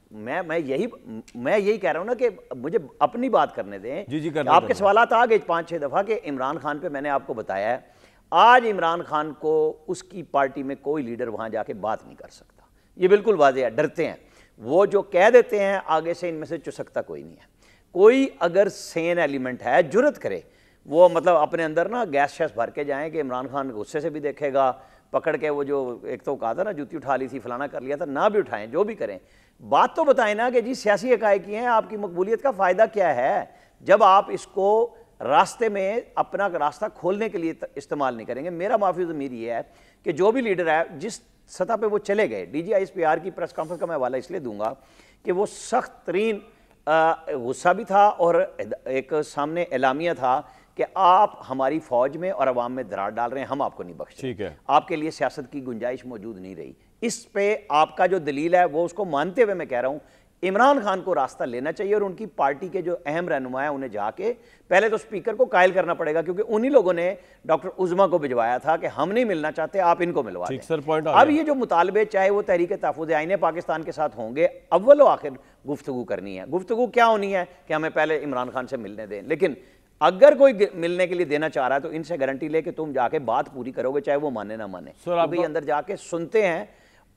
मैं यही कह रहा हूं ना कि मुझे अपनी बात करने दें। जी आपके सवालात आ गए 5-6 दफा कि इमरान खान पे मैंने आपको बताया है, आज इमरान खान को उसकी पार्टी में कोई लीडर वहां जाके बात नहीं कर सकता, ये बिल्कुल वाज़ेह है। डरते हैं वो, जो कह देते हैं आगे से इनमें से चुसकता कोई नहीं है। कोई अगर सेन एलिमेंट है जुर्रत करे, वो मतलब अपने अंदर ना गैस शैस भर के जाएं कि इमरान खान गुस्से से भी देखेगा, पकड़ के वो जो एक तो कहा था ना जूती उठा ली थी, फलाना कर लिया था, ना भी उठाएं, जो भी करें, बात तो बताएं ना कि जी सियासी हकायक हैं, आपकी मकबूलियत का फ़ायदा क्या है जब आप इसको रास्ते में अपना रास्ता खोलने के लिए इस्तेमाल नहीं करेंगे। मेरा माफी ज़मीर ये है कि जो भी लीडर है जिस सतह पे वो चले गए, DGISPR की प्रेस कॉन्फ्रेंस का मैं हवाला इसलिए दूंगा कि वो सख्त तरीन गुस्सा भी था और एक सामने एलामिया था कि आप हमारी फौज में और अवाम में दरार डाल रहे हैं, हम आपको नहीं बख्शेंगे। ठीक है, आपके लिए सियासत की गुंजाइश मौजूद नहीं रही। इस पे आपका जो दलील है वो उसको मानते हुए मैं कह रहा हूं इमरान खान को रास्ता लेना चाहिए और उनकी पार्टी के जो अहम रहनुमा है उन्हें जाके पहले तो स्पीकर को कायल करना पड़ेगा, क्योंकि उन्हीं लोगों ने डॉक्टर उज़मा को भिजवाया था कि हम नहीं मिलना चाहते, आप इनको मिलवा दें। अब ये जो मुतालबे चाहे वो तहरीक तहफ़्फ़ुज़ आईन पाकिस्तान के साथ होंगे, अव्वल व आखिर गुफ्तगू करनी है। गुफ्तगू क्या होनी है कि हमें पहले इमरान खान से मिलने दें, लेकिन अगर कोई मिलने के लिए देना चाह रहा है तो इनसे गारंटी ले कि तुम जाके बात पूरी करोगे, चाहे वो माने ना माने। क्योंकि अंदर जाके सुनते हैं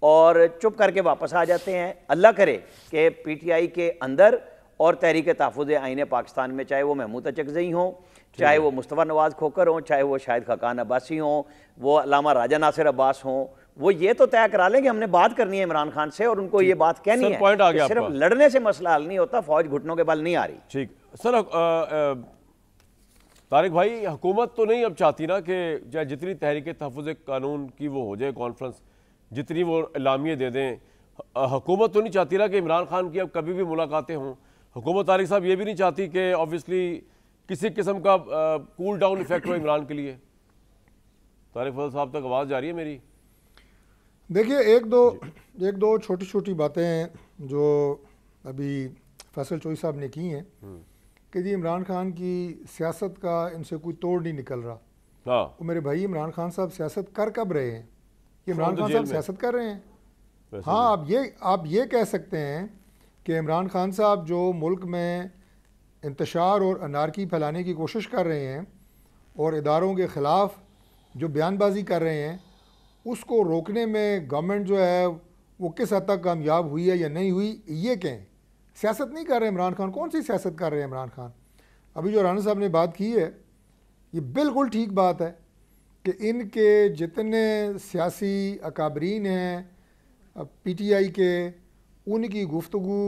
और चुप करके वापस आ जाते हैं। अल्लाह करे कि पीटीआई के अंदर और तहरीक तहफ़्फ़ुज़ आईन पाकिस्तान में, चाहे वो महमूद अचकज़ई हों, चाहे वो मुस्तफ़ा नवाज़ खोखर हों, चाहे वो शाहिद खाकान अब्बासी हों, वो अल्लामा राजा नासिर अब्बास हों, वो ये तो तय करा लें कि हमने बात करनी है इमरान खान से और उनको ये बात कहनी है। पॉइंट आ गया सिर्फ लड़ने से मसला हल नहीं होता, फौज घुटनों के बल नहीं आ रही। ठीक सर, तारिक भाई, हुकूमत तो नहीं अब चाहती ना कि चाहे जितनी तहरीक तहफ़्फ़ुज़ कानून की वो हो जाए कॉन्फ्रेंस, जितनी वो इलामिये दे दें, हुकूमत तो नहीं चाहती ना कि इमरान खान की अब कभी भी मुलाकातें हों। हुकूमत तारिक साहब ये भी नहीं चाहती कि ऑब्वियसली किसी किस्म का कूल डाउन इफेक्ट हो इमरान के लिए। तारिक फजल साहब तक आवाज़ जा रही है मेरी? देखिए, एक दो छोटी छोटी बातें हैं जो अभी फैसल चोई साहब ने की हैं कि जी इमरान खान की सियासत का इनसे कोई तोड़ नहीं निकल रहा। हाँ, वो मेरे भाई, इमरान खान साहब सियासत कर कब रहे हैं? इमरान खान साहब सियासत कर रहे हैं। हाँ, आप ये कह सकते हैं कि इमरान खान साहब जो मुल्क में इंतशार और अनारकी फैलाने की कोशिश कर रहे हैं और इदारों के ख़िलाफ़ जो बयानबाजी कर रहे हैं, उसको रोकने में गवर्नमेंट जो है वो किस हद तक कामयाब हुई है या नहीं हुई, ये कहें। सियासत नहीं कर रहे इमरान खान। कौन सी सियासत कर रहे हैं इमरान खान? अभी जो राना साहब ने बात की है, ये बिल्कुल ठीक बात है कि इनके जितने सियासी अकाबरीन हैं पीटीआई के, उनकी गुफ्तगू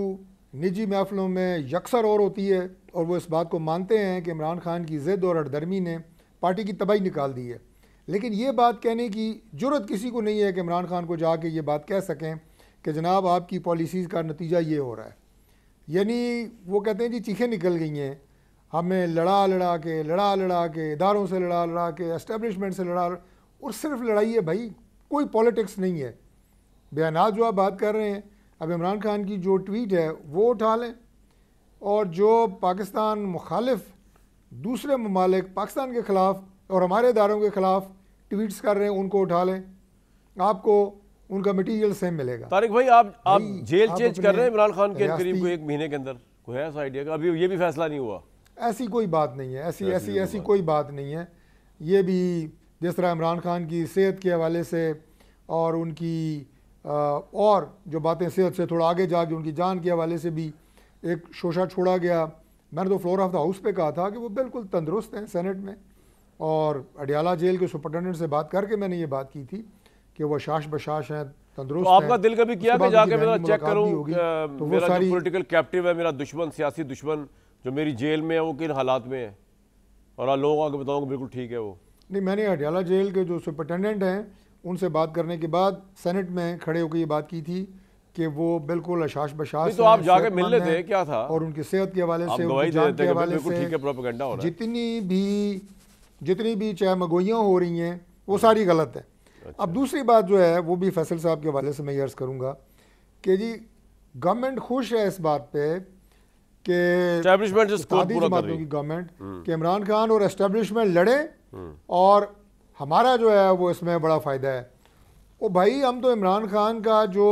निजी महफिलों में यकसर और होती है और वो इस बात को मानते हैं कि इमरान खान की ज़िद और हटदर्मी ने पार्टी की तबाही निकाल दी है। लेकिन ये बात कहने की जुर्रत किसी को नहीं है कि इमरान खान को जाके ये बात कह सकें कि जनाब आपकी पॉलिसीज़ का नतीजा ये हो रहा है। यानी वो कहते हैं जी चीखें निकल गई हैं, हमें लड़ा लड़ा के इदारों से लड़ा के एस्टेब्लिशमेंट से लड़ा, और सिर्फ लड़ाई है भाई, कोई पॉलिटिक्स नहीं है। बयानात जो आप बात कर रहे हैं, अब इमरान खान की जो ट्वीट है वो उठा लें, और जो पाकिस्तान मुखालिफ दूसरे ममालिक पाकिस्तान के ख़िलाफ़ और हमारे इदारों के ख़िलाफ़ ट्वीट्स कर रहे हैं उनको उठा लें, आपको उनका मटीरियल सेम मिलेगा। तारिक भाई, आप जेल चेंज कर रहे हैं इमरान खान के करीब को 1 महीने के अंदर, कोई है ऐसा आइडिया का? अभी ये भी फैसला नहीं हुआ? ऐसी कोई बात नहीं है, ऐसी कोई बात नहीं है। ये भी जिस तरह इमरान खान की सेहत के हवाले से और उनकी और जो बातें सेहत से थोड़ा आगे जाके उनकी जान के हवाले से भी एक शोशा छोड़ा गया। मैंने तो फ्लोर ऑफ द हाउस पे कहा था कि वो बिल्कुल तंदुरुस्त हैं सेनेट में, और अडियाला जेल के सुपरिटेंडेंट से बात करके मैंने ये बात की थी कि वो शाश बशाश हैं, तंदुरुस्त तो आपका दिल कभी किया कि जाके मैं चेक करूं तो वो मेरा सारी जो पॉलिटिकल कैप्टिव है, मेरा दुश्मन, सियासी दुश्मन जो मेरी जेल में है, वो किन हालात में है, और आप लोगों को आगे बताऊंगा बिल्कुल ठीक है वो? नहीं, मैंने अडियाला जेल के जो सुपरिटेंडेंट हैं उनसे बात करने के बाद सेनेट में खड़े होकर ये बात की थी कि वो बिल्कुल अशाश बशाश। तो आप जाके मिल लेते, क्या था? और उनकी सेहत के हवाले से, उनकी जान के हवाले से ठीक है, प्रोपेगेंडा हो रहा है। जितनी भी चाहे मगोइयाँ हो रही हैं वो सारी गलत है। अच्छा। अब दूसरी बात जो है वो भी फैसल साहब के हवाले से मैं ये अर्ज़ करूँगा कि जी गवर्नमेंट खुश है इस बात पे कि एस्टैब्लिशमेंट से स्कोर पूरा कर रही है की गवर्नमेंट कि इमरान खान और एस्टैब्लिशमेंट लड़े और हमारा जो है वो इसमें बड़ा फ़ायदा है। ओ भाई, हम तो इमरान खान का जो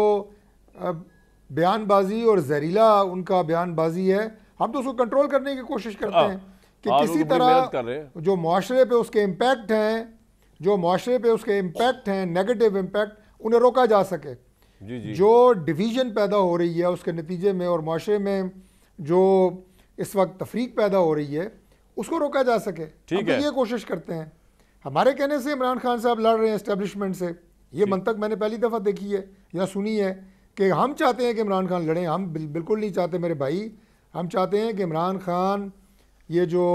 बयानबाजी और जहरीला उनका बयानबाजी है, हम तो उसको कंट्रोल करने की कोशिश करते हैं कि किसी तरह जो मुआशरे पे उसके इम्पैक्ट हैं, नेगेटिव इम्पैक्ट, उन्हें रोका जा सके। जी। जो डिवीज़न पैदा हो रही है उसके नतीजे में और मुआशरे में जो इस वक्त तफरीक पैदा हो रही है उसको रोका जा सके। ठीक है, ये कोशिश करते हैं। हमारे कहने से इमरान खान साहब लड़ रहे हैं एस्टेब्लिशमेंट से, ये मंतक मैंने पहली दफ़ा देखी है या सुनी है कि हम चाहते हैं कि इमरान खान लड़ें। हम बिल्कुल नहीं चाहते मेरे भाई। हम चाहते हैं कि इमरान खान ये जो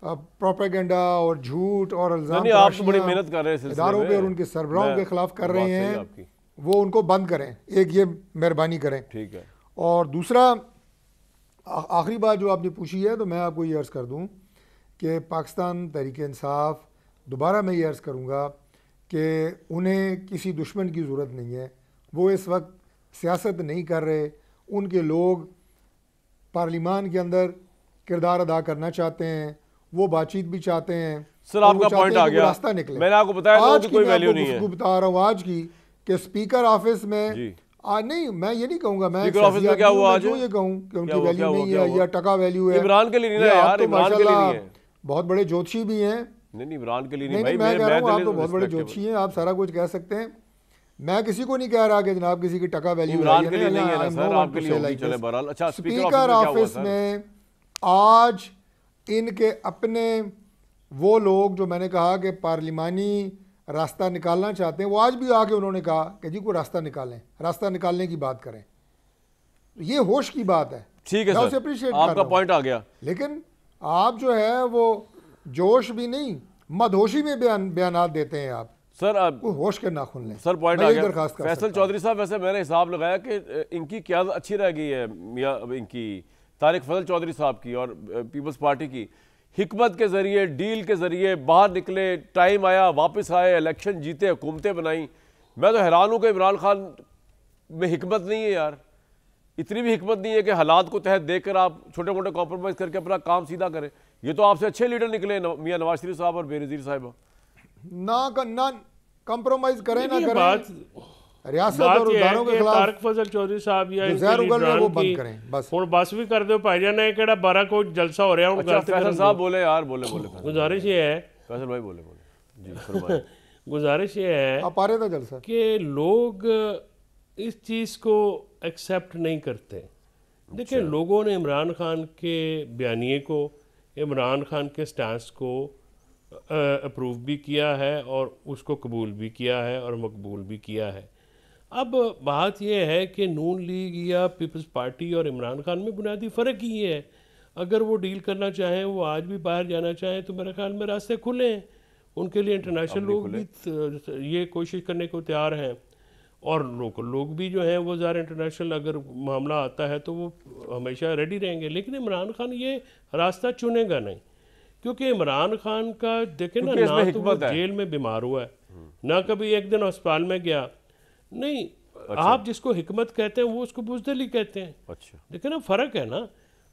प्रोपेगेंडा और झूठ और आप तो बड़ी मेहनत कर रहे हैं इदारों पे और उनके सरबराहों के खिलाफ कर रहे हैं, वो उनको बंद करें। एक ये मेहरबानी करें। ठीक है। और दूसरा, आखिरी बात जो आपने पूछी है तो मैं आपको ये अर्ज़ कर दूं कि पाकिस्तान तहरीक इंसाफ, दोबारा मैं ये अर्ज़ करूँगा कि उन्हें किसी दुश्मन की ज़रूरत नहीं है। वो इस वक्त सियासत नहीं कर रहे। उनके लोग पार्लिमान के अंदर किरदार अदा करना चाहते हैं, वो बातचीत भी चाहते हैं। सर, आपका पॉइंट आ गया, रास्ता निकले। मैंने आपको बताया आज कोई वैल्यू नहीं है। बता रहा हूँ आज की कि स्पीकर ऑफिस में नहीं, मैं ये नहीं कहूँगा, मैं स्पीकर ऑफिस में क्या हुआ आज? ये कहूँ कि उनकी वैल्यू नहीं है या टका वैल्यू है। इमरान के लिए नहीं है यार, इमरान के लिए नहीं है। बहुत बड़े ज्योतिषी भी हैं। नहीं इमरान के लिए नहीं भाई, मैं कह रहा हूँ आप दिल तो बहुत बड़े respectable। ज्योतिषी हैं, आप सारा कुछ कह सकते हैं। मैं किसी को नहीं कह रहा कि जनाब किसी की टका वैल्यू इमरान के लिए नहीं है ना सर, आपके लिए होगी, चले बहरहाल। अच्छा, स्पीकर ऑफिस में आज इनके अपने वो लोग जो मैंने कहा कि पार्लिमानी रास्ता निकालना चाहते हैं, वो आज भी आके उन्होंने कहा कि जी कोई रास्ता निकालें, रास्ता निकालने की बात करें। ये होश की बात है, ठीक है मैं उसे सर, अप्रिशिएट आपका पॉइंट आ गया। लेकिन आप जो है वो जोश भी नहीं, मदहोशी में बयानात देते हैं आप। सर अब होश के नाखून लें। सर पॉइंट मैं आ यही गया। दरखास्त कर फैसल सकता हूं। चौधरी साहब, वैसे मैंने हिसाब लगाया कि इनकी क़यादत अच्छी रह गई है मियाँ इनकी तारिक फजल चौधरी साहब की और पीपल्स पार्टी की। हिकमत के ज़रिए, डील के ज़रिए बाहर निकले, टाइम आया वापस आए, इलेक्शन जीते, हुकूमतें बनाई। मैं तो हैरान हूँ कि इमरान खान में हिकमत नहीं है यार, इतनी भी हिकमत नहीं है कि हालात को तहत देकर आप छोटे मोटे कॉम्प्रोमाइज़ करके अपना काम सीधा करें। ये तो आपसे अच्छे लीडर निकले मियाँ नवाज शरीफ साहब और बेनज़ीर साहिबा। ना कंप्रोमाइज करें ना करें, बात रियासत और उदारों के खिलाफ तारिक फजल चौधरी साहब या जहर उगल रहे वो बंद करें बस। ਹੁਣ बस भी कर दो भाईजान, है केड़ा 12 को जलसा हो रहा है। अच्छा फैसल साहब बोले यार, बोले गुजारिश ये है, फैसल भाई बोले जी फरमाइए। गुजारिश ये है आप आ रहे थे जलसा कि लोग इस चीज़ को एक्सेप्ट नहीं करते। देखिए लोगों ने इमरान खान के बयानिए को, इमरान खान के स्टांस को अप्रूव भी किया है और उसको कबूल भी किया है और मकबूल भी किया है। अब बात यह है कि नून लीग या पीपल्स पार्टी और इमरान खान में बुनियादी फ़र्क ही ये है। अगर वो डील करना चाहें, वो आज भी बाहर जाना चाहें, तो मेरे ख्याल में रास्ते खुले हैं उनके लिए। इंटरनेशनल लोग भी ये कोशिश करने को तैयार हैं और लोकल लोग भी जो हैं वो ज़्यादा इंटरनेशनल अगर मामला आता है तो वो हमेशा रेडी रहेंगे। लेकिन इमरान खान ये रास्ता चुनेगा नहीं, क्योंकि इमरान खान का देखें ना, ना तो वो जेल में बीमार हुआ है, ना कभी एक दिन अस्पताल में गया नहीं। अच्छा। आप जिसको हिकमत कहते हैं वो उसको बुज़दिली कहते हैं। अच्छा। देखिए ना फ़र्क है ना,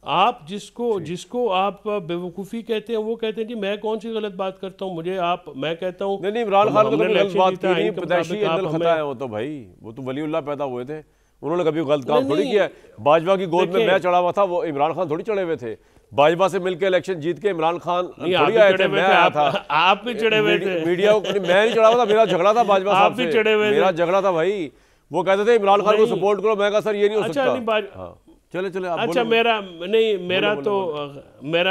आप जिसको आप बेवकूफ़ी कहते हैं वो कहते हैं जी मैं कौन सी गलत बात करता हूँ, मुझे आप मैं कहता हूँ नहीं इमरान खान को तो गलत बात की नहीं, पैदाइशी अंदर खता है वो तो भाई, वो तो वलीउल्लाह पैदा हुए थे, उन्होंने कभी गलत काम थोड़ी किया है। बाजवा की गोद में मैं चढ़ा हुआ था, वो इमरान खान थोड़ी चढ़े हुए थे। बाजवा से मिलकर इलेक्शन जीत के इमरान खान थोड़ी आए थे, मैं आया था। आप भी चढ़े हुए थे मीडिया को, मैं नहीं चढ़ा हुआ था, मेरा झगड़ा था बाजवा साहब से, मेरा झगड़ा था भाई। वो कहते थे इमरान खान को सपोर्ट करो, मैं कहा सर ये नहीं हो सकता। चले चले आप अच्छा मेरा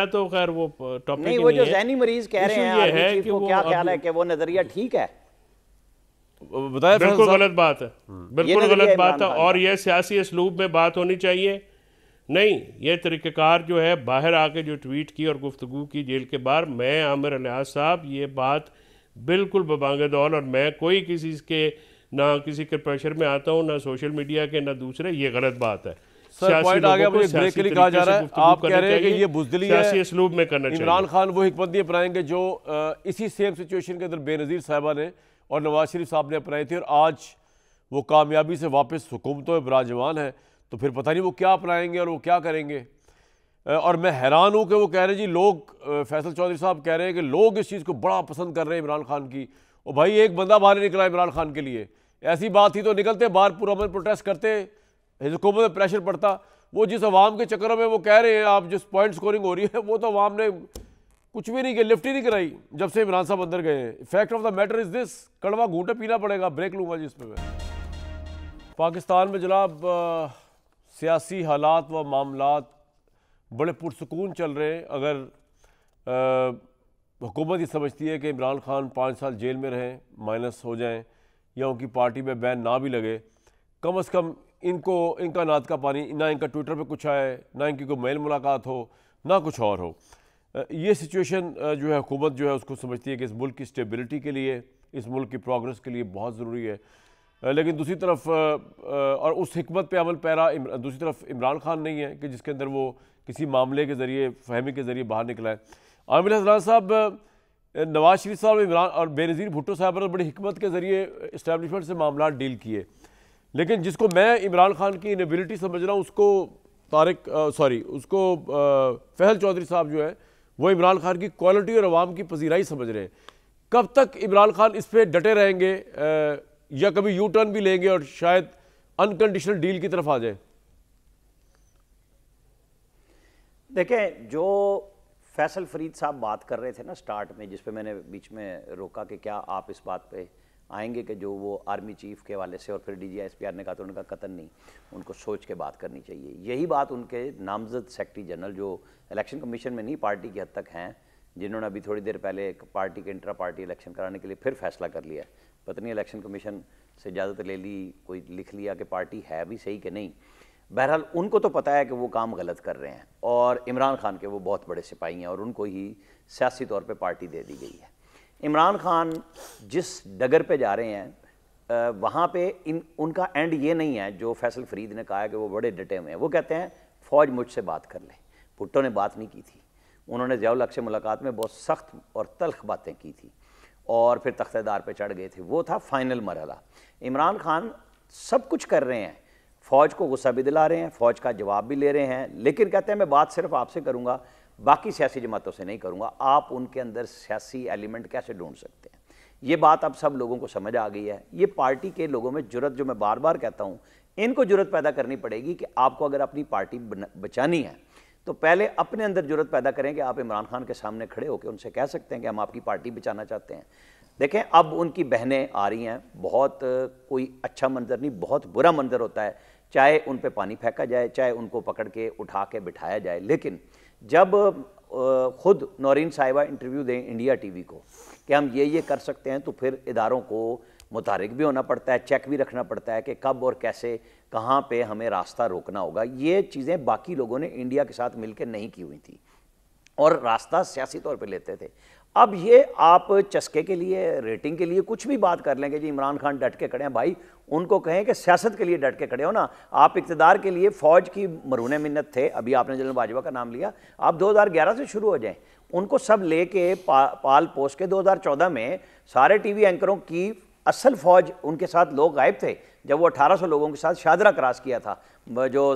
तो खैर वो टॉपिक नहीं, वो जो ज़हनी मरीज कह रहे हैं कि वो क्या ख्याल है कि वो नजरिया ठीक है, बताया बिल्कुल गलत बात है, बिल्कुल गलत बात है। और ये सियासी असलूब में बात होनी चाहिए नहीं। ये तरीक़ेकार जो है बाहर आके जो ट्वीट की और गुफ्तगू की जेल के बाहर, मैं आमिर अलियाज साहब ये बात बिल्कुल बबांगे दौल, और मैं कोई किसी के ना किसी के प्रेशर में आता हूँ, ना सोशल मीडिया के ना दूसरे, ये गलत बात है। सर पॉइंट आ गया, मुझे ब्रेक के लिए कहा जा रहा है, आप कह रहे हैं कि ये बुज़दिली है, सियासी असलूब में करना चाहिए। इमरान खान वो हिकमत अपनाएंगे जो इसी सेम सिचुएशन के अंदर बेनज़ीर साहिबा ने और नवाज शरीफ साहब ने अपनाई थी, और आज वो कामयाबी से वापस हुकूमतों में बराजमान है। तो फिर पता नहीं वो क्या अपनाएंगे और वो क्या करेंगे। और मैं हैरान हूँ कि वो कह रहे हैं जी लोग, फैसल चौधरी साहब कह रहे हैं कि लोग इस चीज़ को बड़ा पसंद कर रहे हैं इमरान खान की। और भाई एक बंदा बाहर निकला इमरान खान के लिए, ऐसी बात थी तो निकलते बाहर पूरा अमन प्रोटेस्ट करते, हुकूमत में प्रेशर पड़ता। वो जिस अवाम के चक्करों में वो कह रहे हैं आप जिस पॉइंट स्कोरिंग हो रही है, वो तो अवाम ने कुछ भी नहीं किया, लिफ्ट ही नहीं कराई जब से इमरान साहब अंदर गए हैं। Fact of the matter is this, कड़वा घूंटे पीना पड़ेगा। ब्रेक लूँगा जिस पे मैं। पाकिस्तान में जनाब सियासी हालात व मामलात बड़े पुरसकून चल रहे हैं। अगर हुकूमत ये समझती है कि इमरान खान 5 साल जेल में रहें, माइनस हो जाएं, या उनकी पार्टी में बैन ना भी लगे, कम से कम इनको इनका नाद का पानी, ना इनका ट्विटर पे कुछ आए, ना इनकी कोई मेल मुलाकात हो, ना कुछ और हो। ये सिचुएशन जो है हुकूमत जो है उसको समझती है कि इस मुल्क की स्टेबिलिटी के लिए, इस मुल्क की प्रोग्रेस के लिए बहुत ज़रूरी है। लेकिन दूसरी तरफ और उस हिकमत पे अमल पैरा दूसरी तरफ इमरान खान नहीं है कि जिसके अंदर वो किसी मामले के ज़रिए, फहमी के ज़रिए बाहर निकला है। आमिर हसनान साहब, नवाज शरीफ साहब, इमरान और बेनज़ीर भुट्टो साहब ने बड़ी हिकमत के ज़रिए इस्टेब्लिशमेंट से मामला डील किए, लेकिन जिसको मैं इमरान खान की इनेबिलिटी समझ रहा हूँ उसको उसको फैसल चौधरी साहब जो है वो इमरान खान की क्वालिटी और अवाम की पजीराई समझ रहे हैं। कब तक इमरान खान इस पर डटे रहेंगे या कभी यू टर्न भी लेंगे और शायद अनकंडीशनल डील की तरफ आ जाए? देखें, जो फैसल फरीद साहब बात कर रहे थे ना स्टार्ट में, जिस पे मैंने बीच में रोका कि क्या आप इस बात पे आएंगे कि जो वो आर्मी चीफ के वाले से और फिर DGSPR ने कहा, तो उनका कतन नहीं, उनको सोच के बात करनी चाहिए। यही बात उनके नामजद सेक्रेटरी जनरल जो इलेक्शन कमीशन में नहीं पार्टी की हद तक हैं, जिन्होंने अभी थोड़ी देर पहले एक पार्टी के इंट्रा पार्टी इलेक्शन कराने के लिए फिर फैसला कर लिया, पता नहीं इलेक्शन कमीशन से इजाज़त ले ली, कोई लिख लिया कि पार्टी है भी सही कि नहीं। बहरहाल उनको तो पता है कि वो काम गलत कर रहे हैं और इमरान खान के वो बहुत बड़े सिपाही हैं और उनको ही सियासी तौर पे पार्टी दे दी गई है। इमरान खान जिस डगर पे जा रहे हैं वहाँ पे उनका एंड ये नहीं है जो फैसल फरीद ने कहा है कि वो बड़े डटे हुए हैं। वो कहते हैं फ़ौज मुझसे बात कर ले। भुट्टो ने बात नहीं की थी, उन्होंने ज़ियाउल हक से मुलाकात में बहुत सख्त और तल्ख बातें की थी और फिर तख्तेदार पे चढ़ गए थे, वो था फाइनल मरहला। इमरान खान सब कुछ कर रहे हैं, फ़ौज को गुस्सा भी दिला रहे हैं, फ़ौज का जवाब भी ले रहे हैं, लेकिन कहते हैं मैं बात सिर्फ आपसे करूँगा, बाकी सियासी जमातों से नहीं करूँगा। आप उनके अंदर सियासी एलिमेंट कैसे ढूंढ सकते हैं? ये बात अब सब लोगों को समझ आ गई है। ये पार्टी के लोगों में जुर्रत, जो मैं बार बार कहता हूँ, इनको जुर्रत पैदा करनी पड़ेगी कि आपको अगर अपनी पार्टी बचानी है तो पहले अपने अंदर जुर्रत पैदा करें कि आप इमरान खान के सामने खड़े होकर उनसे कह सकते हैं कि हम आपकी पार्टी बचाना चाहते हैं। देखें अब उनकी बहनें आ रही हैं, बहुत कोई अच्छा मंजर नहीं, बहुत बुरा मंजर होता है, चाहे उन पे पानी फेंका जाए, चाहे उनको पकड़ के उठा के बिठाया जाए। लेकिन जब खुद नौरीन साहिबा इंटरव्यू दें इंडिया TV को कि हम ये कर सकते हैं, तो फिर इदारों को मुतारिक भी होना पड़ता है, चेक भी रखना पड़ता है कि कब और कैसे कहाँ पे हमें रास्ता रोकना होगा। ये चीज़ें बाकी लोगों ने इंडिया के साथ मिलकर नहीं की हुई थी और रास्ता सियासी तौर पे लेते थे। अब ये आप चस्के के लिए, रेटिंग के लिए कुछ भी बात कर लेंगे जी इमरान खान डट के खड़े हैं, भाई उनको कहें कि सियासत के लिए डट के खड़े हो ना। आप इक़्तिदार के लिए फ़ौज की मरूने मिन्नत थे, अभी आपने जनरल बाजवा का नाम लिया, आप 2011 से शुरू हो जाएं, उनको सब लेके पाल पोस के 2014 में सारे TV एंकरों की असल फ़ौज उनके साथ लोग गायब थे। जब वो 1800 लोगों के साथ शादरा क्रॉस किया था, जो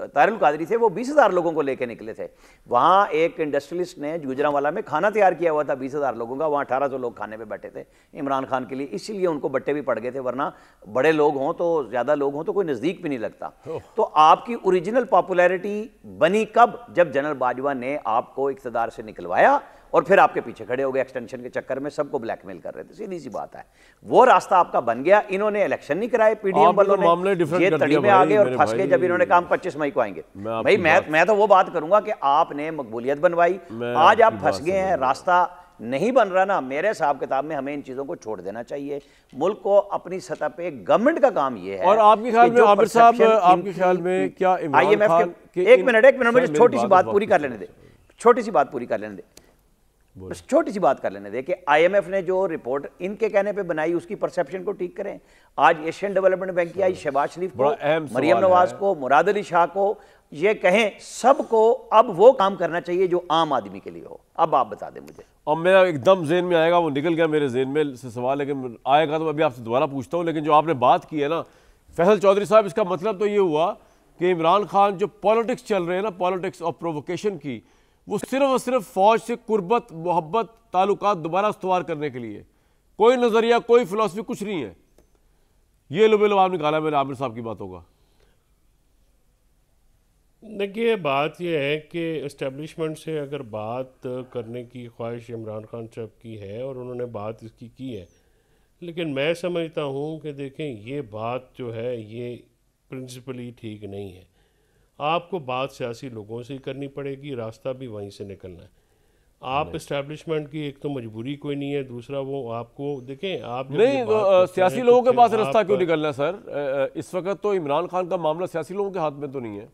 तारिल कादरी थे वो 20,000 लोगों को लेके निकले थे। वहाँ एक इंडस्ट्रियलिस्ट ने गुजरांवाला में खाना तैयार किया हुआ था 20,000 लोगों का, वहाँ 1800 लोग खाने पे बैठे थे इमरान खान के लिए, इसीलिए उनको बट्टे भी पड़ गए थे, वरना बड़े लोग हों तो, ज़्यादा लोग हों तो कोई नज़दीक भी नहीं लगता। तो आपकी ओरिजिनल पॉपुलैरिटी बनी कब? जब जनरल बाजवा ने आपको इक़्तिदार से निकलवाया और फिर आपके पीछे खड़े हो गए, एक्सटेंशन के चक्कर में सबको ब्लैकमेल कर रहे थे। सीधी सी बात है, वो रास्ता आपका बन गया। इन्होंने इलेक्शन नहीं कराए, PDM वालों ने, ये तड़ी में आ गए और फंस गए जब इन्होंने कहा 25 मई को आएंगे। भाई मैं तो वो बात करूंगा कि आपने मकबूलियत बनवाई, आज आप फंस गए हैं, रास्ता नहीं बन रहा ना। मेरे हिसाब किताब में हमें इन चीजों को छोड़ देना चाहिए। मुल्क को अपनी सतह पे गवर्नमेंट का काम ये है। और आपके ख्याल में आमिर साहब, आपके ख्याल में क्या IMF के, एक मिनट मुझे छोटी सी बात पूरी कर लेने दे, छोटी सी बात पूरी कर लेने दे, छोटी सी बात कर लेने दे कि IMF ने जो रिपोर्ट इनके कहने पे बनाई उसकी परसेप्शन को ठीक करें। आज एशियन डेवलपमेंट बैंक की आई शहबाज शरीफ को, मरियम नवाज को, मुराद अली शाह को, ये कहें सबको अब वो काम करना चाहिए जो आम आदमी के लिए हो। अब आप बता दें मुझे। अब मेरा एकदम जेहन में आएगा, वो निकल गया मेरे जेहन में से सवाल, लेकिन आएगा तो अभी आपसे दोबारा पूछता हूँ। लेकिन जो आपने बात की है ना फैसल चौधरी साहब, इसका मतलब तो ये हुआ कि इमरान खान जो पॉलिटिक्स चल रहे हैं ना, पॉलिटिक्स ऑफ प्रोवोकेशन की, वो सिर्फ और सिर्फ फ़ौज से कुर्बत, मोहब्बत, ताल्लुकात दोबारा इस्तवार करने के लिए, कोई नज़रिया, कोई फिलॉसफी कुछ नहीं है। ये लुबे-लुबाब निकाला मैंने आमिर साहब की बातों का। देखिए बात यह है कि इस्टेब्लिशमेंट से अगर बात करने की ख्वाहिश इमरान खान साहब की है और उन्होंने बात इसकी की है, लेकिन मैं समझता हूँ कि देखें ये बात जो है ये प्रिंसिपली ठीक नहीं है। आपको बात सियासी लोगों से ही करनी पड़ेगी, रास्ता भी वहीं से निकलना है। आप इस्टेब्लिशमेंट की एक तो मजबूरी कोई नहीं है, दूसरा वो आपको देखें आप नहीं तो सियासी लोगों के पास रास्ता क्यों निकलना है सर? इस वक्त तो इमरान खान का मामला सियासी लोगों के हाथ में तो नहीं है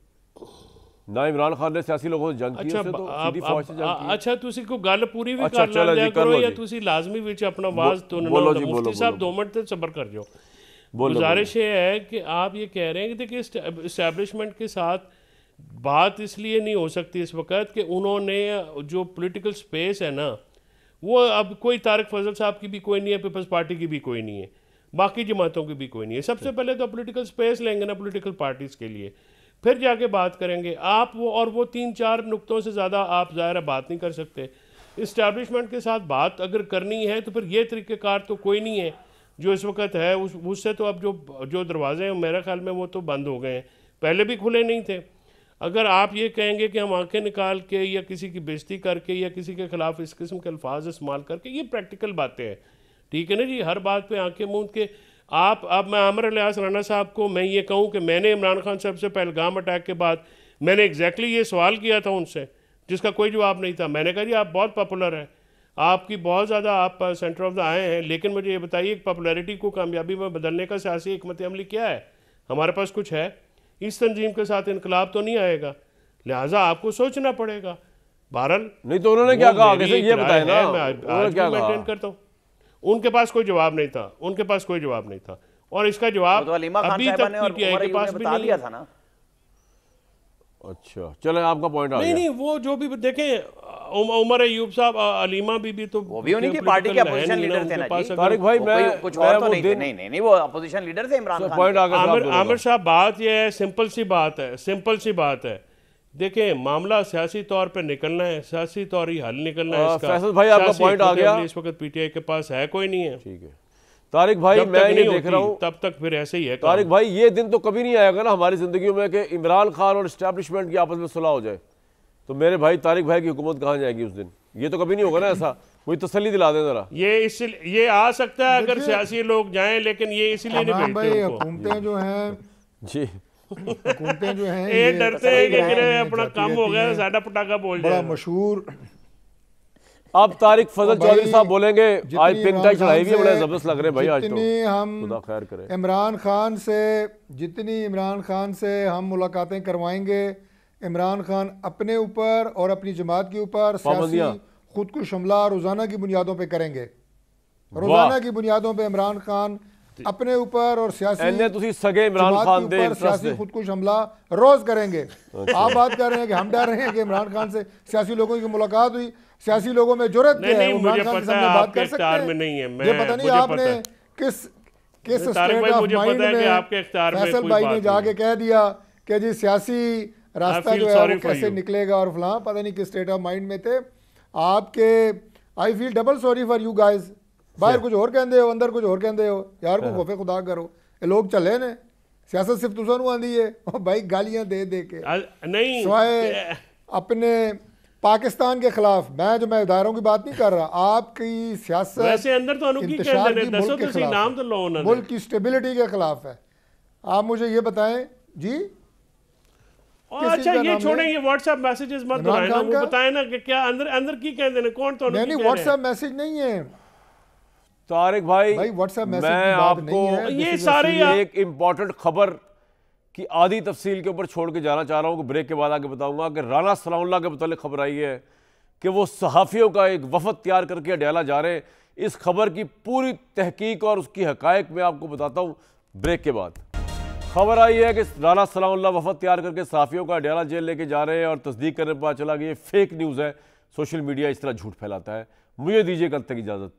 ना। इमरान खान ने सियासी लोगों से जंग की, उससे तो सीधी फौज से जंग की। अच्छा तुसी को गल पूरी भी कर लिया करो या तुसी लाजमी विच अपना आवाज तो मुफ्ती साहब 2 मिनट तक सब्र कर जाओ। गुजारिश ये है कि आप ये कह रहे हैं कि देखिए इस्टेब्लिशमेंट के साथ बात इसलिए नहीं हो सकती इस वक्त कि उन्होंने जो पॉलिटिकल स्पेस है ना, वो अब कोई तारिक फजल साहब की भी कोई नहीं है, पीपल्स पार्टी की भी कोई नहीं है, बाकी जमातों की भी कोई नहीं है। सबसे पहले तो पॉलिटिकल स्पेस लेंगे ना पॉलिटिकल पार्टीज़ के लिए, फिर जाके बात करेंगे आप। वो 3-4 नुक्तों से ज़्यादा आप ज़ाहिर बात नहीं कर सकते। इस्टेब्लिशमेंट के साथ बात अगर करनी है तो फिर ये तरीक़ेकार तो कोई नहीं है जो इस वक्त है। उससे तो अब जो दरवाजे हैं मेरे ख्याल में वो तो बंद हो गए हैं, पहले भी खुले नहीं थे। अगर आप ये कहेंगे कि हम आंखें निकाल के या किसी की बेइज्जती करके या किसी के खिलाफ इस किस्म के अल्फाज इस्तेमाल करके, ये प्रैक्टिकल बातें हैं, ठीक है ना जी। हर बात पे आंखें मूंद के आप, अब मैं आमिर इलियास राना साहब को मैं ये कहूँ कि मैंने इमरान खान साहब से पहलगाम अटैक के बाद मैंने एग्जैक्टली ये सवाल किया था उनसे, जिसका कोई जवाब नहीं था। मैंने कहा जी आप बहुत पॉपुलर हैं, आपकी बहुत ज़्यादा, आप सेंटर ऑफ द आए हैं, लेकिन मुझे ये बताइए पॉपुलैरिटी को कामयाबी में बदलने का सियासी हिकमत अमली क्या है? हमारे पास कुछ है? इस तंजीम के साथ इनकलाब तो नहीं आएगा, लिहाजा आपको सोचना पड़ेगा। बहरहाल नहीं तो उन्होंने क्या कहा आगे से ये बताया ना, मैं आज भी मेंटेन करता हूँ। उनके पास कोई जवाब नहीं था, उनके पास कोई जवाब नहीं था, और इसका जवाब तो अलीमा खान अभी साहिबा तक ने और पीटीआई के पास भी बता नहीं दिया है। था ना। अच्छा चले, आपका पॉइंट आ नहीं गया। नहीं, वो जो भी देखें, उमर अयूब साहब, अलीमा बीबी तो वो भी उन्हीं की पार्टी के अपोजिशन लीडर थे ना जी। तारिक भाई मैं कुछ और तो नहीं थे। नहीं वो अपोजिशन लीडर थे इमरान खान। पॉइंट आ गया। आमिर साहब, बात यह है, सिंपल सी बात है, सिंपल सी बात है। देखें, मामला सियासी तौर पे निकलना है, सियासी तौर ही हल निकलना है इसका। फैसल भाई आपका पॉइंट आ गया। इस वक्त पीटीआई के पास है कोई नहीं है, ठीक है। तारिक भाई मैं ये देख रहा हूँ, तब तक फिर ऐसे ही है। तारिक भाई ये दिन तो कभी नहीं आएगा ना हमारी जिंदगी में कि इमरान खान और एस्टैब्लिशमेंट की आपस में सुलह हो जाए, तो मेरे भाई तारिक भाई की हुकूमत कहाँ जाएगी उस दिन? ये तो कभी नहीं होगा ना ऐसा। कोई तसल्ली दिला दे जरा। ये आ सकता है अगर सियासी लोग जाएं, लेकिन ये इसीलिए नहीं भाई भेजते। हुकूमतें जो हैं जी, हुकूमतें जो हैं ये डरते हैं कि ये अपना काम हो गया, साडा पटाखा बोल बड़ा जाए। मशहूर। अब तारिक फजल भाई, चौधरी साहब बोलेंगे। आज पिंक टाई चढ़ाई हुई है, बड़े से जबरदस्त लग रहे हैं भाई आज तो। जितनी हम खुदा खैर करे। इमरान खान से हम मुलाकातें करवाएंगे, इमरान खान अपने ऊपर और अपनी जमात के ऊपर सियासी खुद को हमला रोजाना की बुनियादों पे करेंगे। रोजाना की बुनियादों पे इमरान खान अपने ऊपर और सियासी सगे इमरान खान दे सियासी खुद को हमला रोज करेंगे। आप बात कर रहे हैं कि हम डर रहे हैं कि इमरान खान से सियासी लोगों की मुलाकात हुई, सियासी लोगों में जुर्रत क्या है, इमरान खान के सामने बात कर सकते हैं? ये पता नहीं आपने किस स्टेट ऑफ माइंड में फैसल भाई ने जाके कह दिया कि जी सियासी रास्ता जो है वो कैसे निकलेगा और फलां, पता नहीं किस स्टेट ऑफ माइंड में थे आपके। I feel double sorry for you guys. बाहर कुछ और कहते हो, अंदर कुछ और कहते हो यार, को खौफे खुदा करो। ये लोग चले ने सियासत सिर्फ तुझे आंदी है भाई, गालियां दे दे के नहीं, सिवाय अपने पाकिस्तान के खिलाफ। मैं इदारों की बात नहीं कर रहा, आपकी सियासत वैसे अंदर तो इंतशार की मुल्क के खिलाफ, मुल्क की स्टेबिलिटी के खिलाफ है। आप मुझे ये बताएं जी। अच्छा ये छोड़ें, ये व्हाट्सएप मैसेजेस मत दोहराएं ना, वो बताएं ना कि क्या अंदर की कहते हैं, कौन तो नहीं व्हाट्सएप मैसेज नहीं है तारिक भाई व्हाट्सएप मैसेज मैं आपको ये सारे एक इम्पॉर्टेंट खबर की आधी तफसील के ऊपर छोड़ के जाना चाह रहा हूँ कि ब्रेक के बाद आगे बताऊंगा कि राना सनाउल्लाह के मुतालिक खबर आई है कि वो सहाफ़ियों का एक वफद तैयार करके अडयाला जा रहे हैं। इस खबर की पूरी तहकीक और उसकी हकायक मैं आपको बताता हूँ ब्रेक के बाद। खबर आई है कि राना सनाउल्लाह वफद तैयार करके सहाफ़ियों का अडयाला जेल लेके जा रहे हैं और तस्दीक करने पर पता चला कि ये फेक न्यूज़ है। सोशल मीडिया इस तरह झूठ फैलाता है। मुझे दीजिए कल तक इजाज़त।